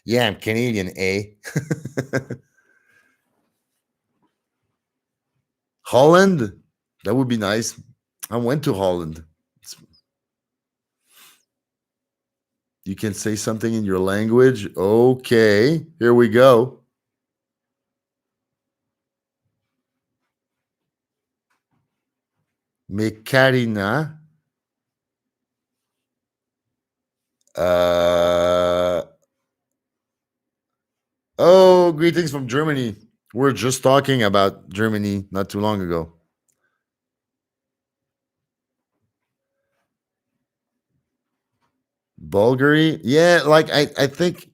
yeah, I'm Canadian, eh? Holland. That would be nice. I went to Holland. You can say something in your language. Okay, here we go. Mekarina. Uh, oh, greetings from Germany. We're just talking about Germany not too long ago. Bulgari. Yeah, like I think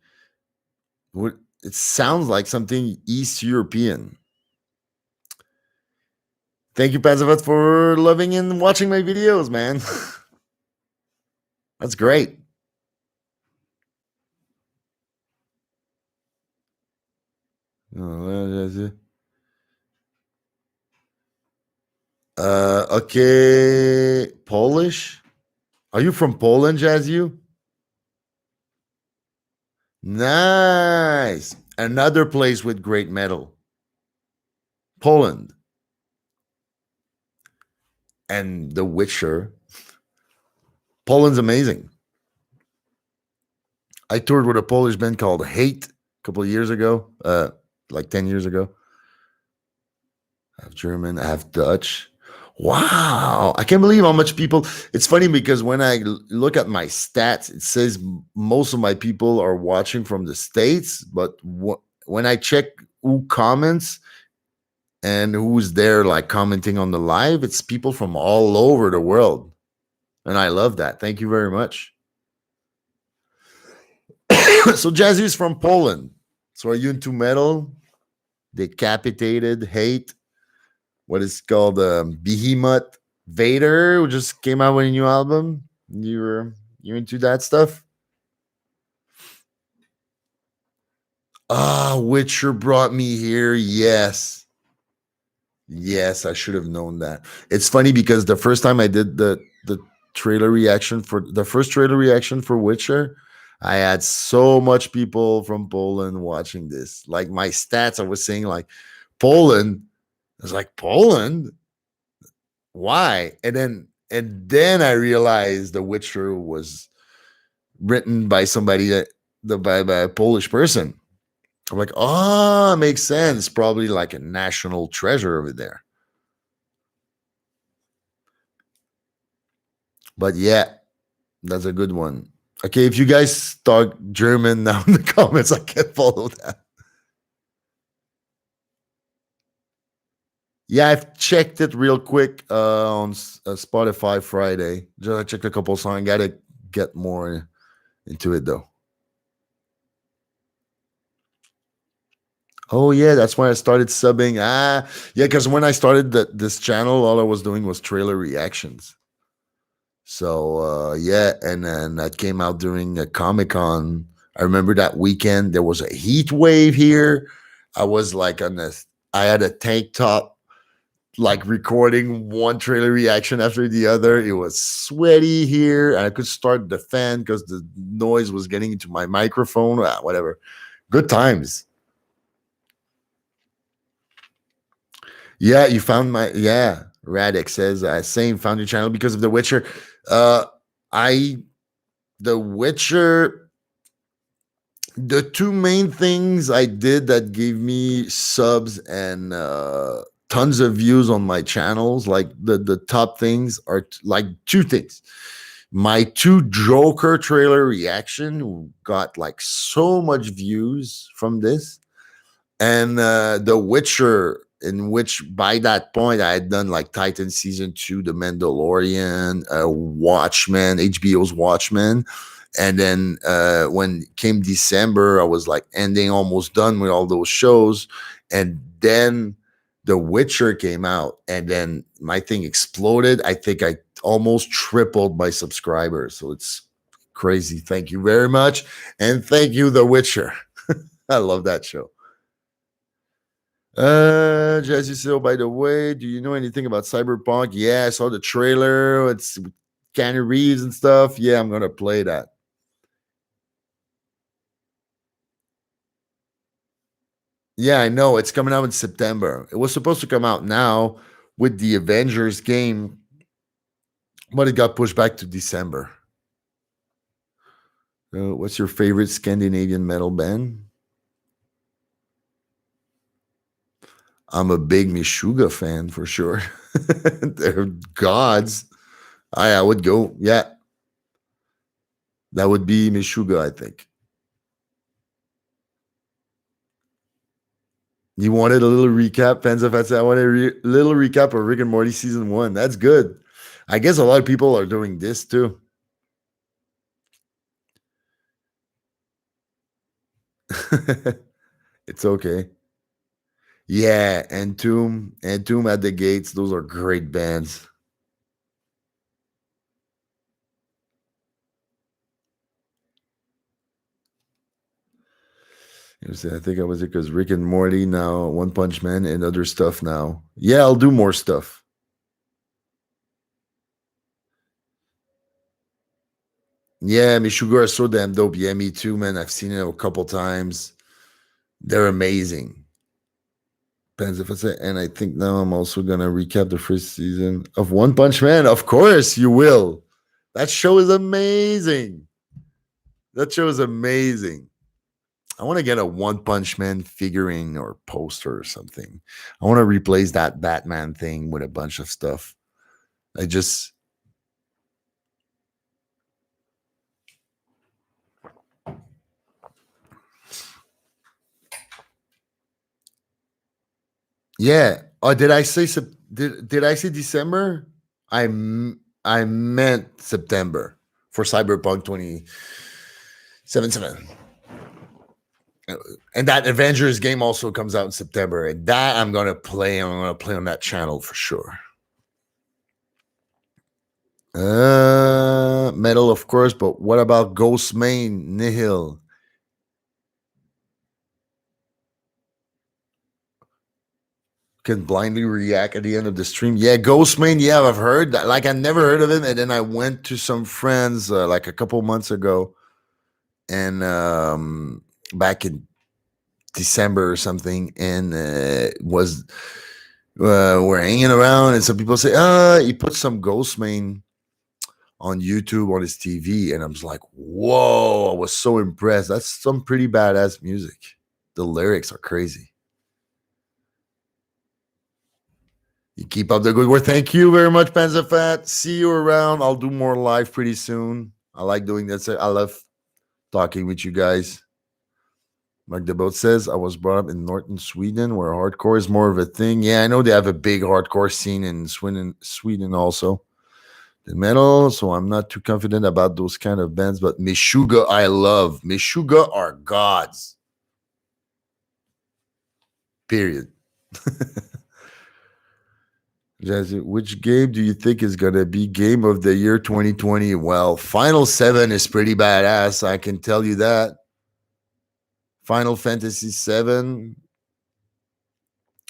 it sounds like something East European. Thank you, Pazavat, for loving and watching my videos, man. That's great. Okay. Polish? Are you from Poland, Jazz? You? Nice. Another place with great metal. Poland. And The Witcher. Poland's amazing. I toured with a Polish band called Hate a couple of years ago, like 10 years ago. I have German, I have Dutch. Wow. I can't believe how much people. It's funny because when I look at my stats, it says most of my people are watching from the States. But when I check who comments and who's there, like commenting on the live, it's people from all over the world. And I love that. Thank you very much. So, Jazzy is from Poland. So, are you into metal? Decapitated, Hate, what is called Behemoth, Vader, who just came out with a new album. You're into that stuff? Ah, Witcher brought me here. Yes. Yes, I should have known that. It's funny because the first time I did the trailer reaction for the first trailer reaction for Witcher, I had so much people from Poland watching this. Like my stats, I was saying like Poland. I was like, Poland? Why? And then I realized The Witcher was written by somebody by a Polish person. I'm like, oh, makes sense. Probably like a national treasure over there. But yeah, that's a good one. Okay, if you guys talk German now in the comments, I can't follow that. Yeah, I've checked it real quick on Spotify Friday. Just I checked a couple songs. Gotta get more into it though. Oh yeah, that's why I started subbing. Ah, yeah, because when I started this channel, all I was doing was trailer reactions. So yeah, and then that came out during a Comic Con. I remember that weekend there was a heat wave here. I was like I had a tank top, like recording one trailer reaction after the other. It was sweaty here, and I could start the fan because the noise was getting into my microphone. Ah, whatever, good times. Yeah, you found my yeah. Radix says same found your channel because of The Witcher. Uh I The Witcher, the two main things I did that gave me subs and tons of views on my channels, like the top things are like two things. My two Joker trailer reaction got like so much views from this, and The Witcher, in which by that point I had done like Titan season 2, The Mandalorian, Watchmen, HBO's Watchmen, and then when came December, I was like ending almost done with all those shows, and then The Witcher came out, and then my thing exploded. I think I almost tripled my subscribers, so it's crazy. Thank you very much, and thank you, The Witcher. I love that show. Jazzy Seal, by the way, do you know anything about Cyberpunk? Yeah, I saw the trailer. It's Keanu Reeves and stuff. Yeah, I'm gonna play that. Yeah, I know. It's coming out in September. It was supposed to come out now, with the Avengers game, but it got pushed back to December. What's your favorite Scandinavian metal band? I'm a big Meshuggah fan for sure. They're gods. I would go. Yeah, that would be Meshuggah, I think. You wanted a little recap, fans of I wanted little recap of Rick and Morty season 1. That's good. I guess a lot of people are doing this too. It's okay. Yeah, and Tomb at the Gates. Those are great bands. I think I was it because Rick and Morty now, One Punch Man, and other stuff now. Yeah, I'll do more stuff. Yeah, Meshuggah are so damn dope. Yeah, me too, man. I've seen it a couple times. They're amazing. Depends if it's it. And I think now I'm also gonna recap the first season of One Punch Man. Of course, you will. That show is amazing. That show is amazing. I want to get a One Punch Man figurine or poster or something. I want to replace that Batman thing with a bunch of stuff. I just yeah. Oh, did I say did I say December? I meant September for Cyberpunk 2077. And that Avengers game also comes out in September, and that I'm gonna play. I'm gonna play on that channel for sure. Metal, of course, but what about Ghost Main Nihil? Can blindly react at the end of the stream. Yeah, Ghostman. Yeah, I've heard that. Like I never heard of him, and then I went to some friends like a couple months ago, and back in December or something, and was we're hanging around, and some people say, he put some Ghostman on YouTube on his TV, and I was like, whoa! I was so impressed. That's some pretty badass music. The lyrics are crazy. You keep up the good work. Thank you very much, Panzafat. See you around. I'll do more live pretty soon. I like doing that. I love talking with you guys. Like the boat says, I was brought up in northern Sweden where hardcore is more of a thing. Yeah, I know they have a big hardcore scene in Sweden also. The metal, so I'm not too confident about those kind of bands, but Meshuggah I love. Meshuggah are gods. Period. Jazzy, which game do you think is going to be game of the year 2020? Well, Final 7 is pretty badass. I can tell you that. Final Fantasy 7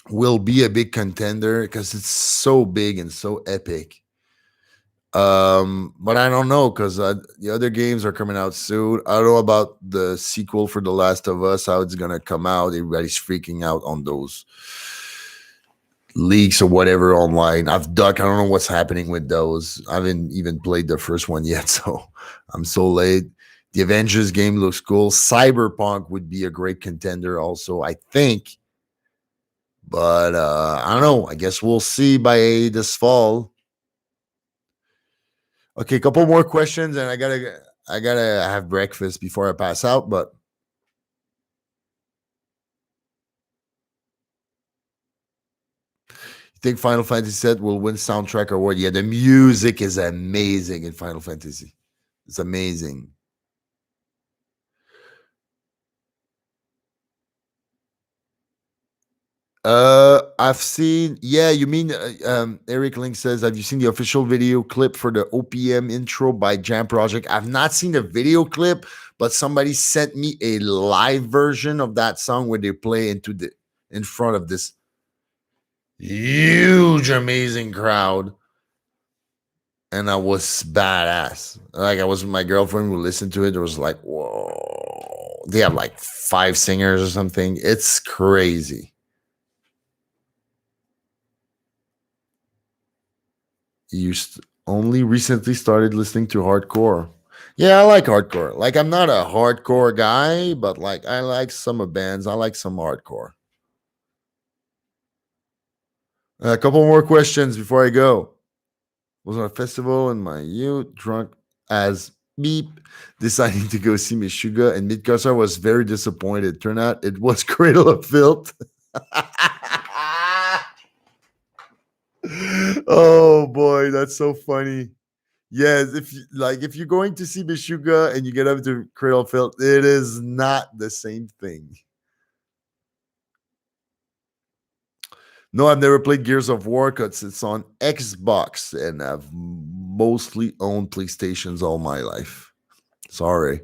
will be a big contender because it's so big and so epic. But I don't know because the other games are coming out soon. I don't know about the sequel for The Last of Us, how it's going to come out. Everybody's freaking out on those leaks or whatever online. I've ducked. I don't know what's happening with those. I haven't even played the first one yet, so I'm so late. The Avengers game looks cool. Cyberpunk would be a great contender also, I think. But I don't know. I guess we'll see by this fall. Okay, a couple more questions, and I gotta have breakfast before I pass out. But you think Final Fantasy set will win soundtrack award? Yeah, the music is amazing in Final Fantasy. It's amazing. I've seen. Yeah, you mean Eric Link says, have you seen the official video clip for the OPM intro by Jam Project? I've not seen the video clip, but somebody sent me a live version of that song where they play in front of this huge, amazing crowd, and I was badass. Like I was with my girlfriend who listened to it. It was like, whoa! They have like 5 singers or something. It's crazy. Only recently started listening to hardcore. Yeah, I like hardcore. Like I'm not a hardcore guy, but like I like some of bands. I like some hardcore. A couple more questions before I go. Was on a festival in my youth, drunk as beep, deciding to go see Meshuggah, and Midkasar was very disappointed. Turned out it was Cradle of Filth. Oh boy, that's so funny. Yes, if you're going to see Meshuggah and you get up to Cradle of Filth, it is not the same thing. No, I've never played Gears of War because it's on Xbox, and I've mostly owned PlayStations all my life. Sorry.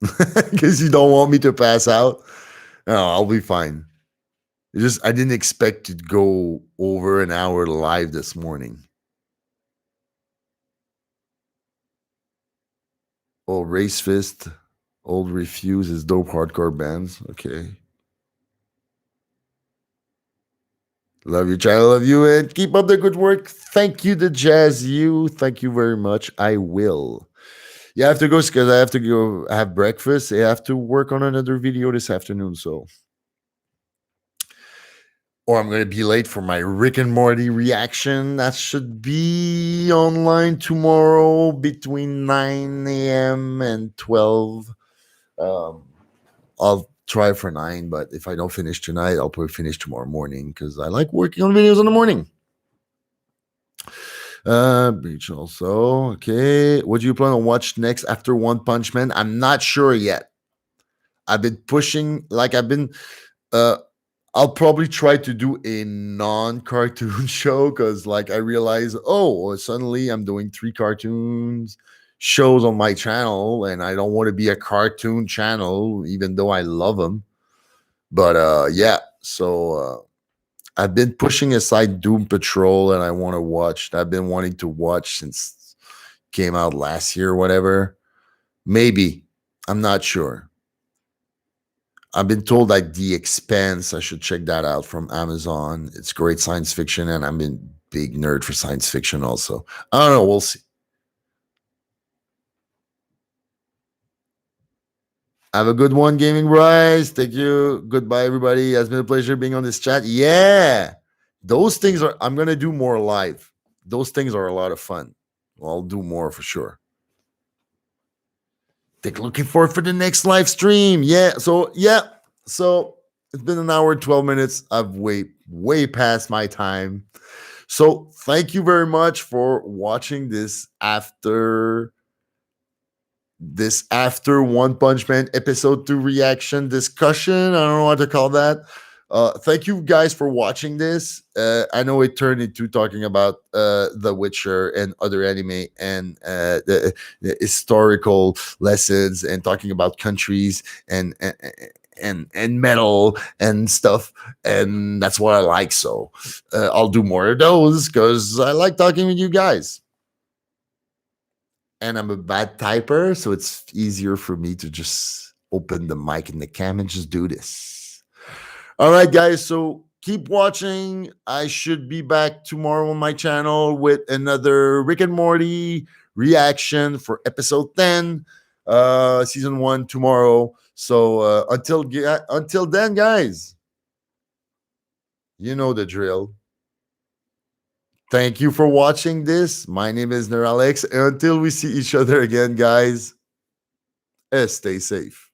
Because you don't want me to pass out. No, I'll be fine. It's just I didn't expect to go over an hour live this morning. Oh, Race Fist, Old Refuse is dope hardcore bands. Okay. Love you, child. Love you, and keep up the good work. Thank you to Jazz You. Thank you very much. I will. Yeah, I have to go because I have to go have breakfast. I have to work on another video this afternoon. So, or I'm going to be late for my Rick and Morty reaction. That should be online tomorrow between 9 a.m. and 12. Um, I'll try for 9, but if I don't finish tonight, I'll probably finish tomorrow morning because I like working on videos in the morning. Beach also. Okay. What do you plan to watch next after One Punch Man? I'm not sure yet. I've been pushing, like I've been uh I'll probably try to do a non-cartoon show because like I realize, oh, well, suddenly I'm doing 3 cartoons shows on my channel, and I don't want to be a cartoon channel, even though I love them. But yeah, so I've been pushing aside Doom Patrol, and I want to watch. I've been wanting to watch since it came out last year or whatever. Maybe. I'm not sure. I've been told like The Expanse. I should check that out from Amazon. It's great science fiction, and I'm a big nerd for science fiction also. I don't know. We'll see. Have a good one, Gaming Bryce. Thank you. Goodbye, everybody. It's been a pleasure being on this chat. Yeah. Those things are, I'm going to do more live. Those things are a lot of fun. I'll do more for sure. Looking forward for the next live stream. Yeah. So, yeah. So it's been an hour and 12 minutes. I've way past my time. So thank you very much for watching this after One Punch Man episode 2 reaction discussion. I don't know what to call that. Thank you guys for watching this. I know it turned into talking about The Witcher and other anime and the historical lessons and talking about countries and metal and stuff, and that's what I like. So I'll do more of those because I like talking with you guys. And I'm a bad typer, so it's easier for me to just open the mic and the cam and just do this. All right, guys. So keep watching. I should be back tomorrow on my channel with another Rick and Morty reaction for episode 10, season 1 tomorrow. So until then, guys, you know the drill. Thank you for watching this. My name is Neralex. Until we see each other again, guys, stay safe.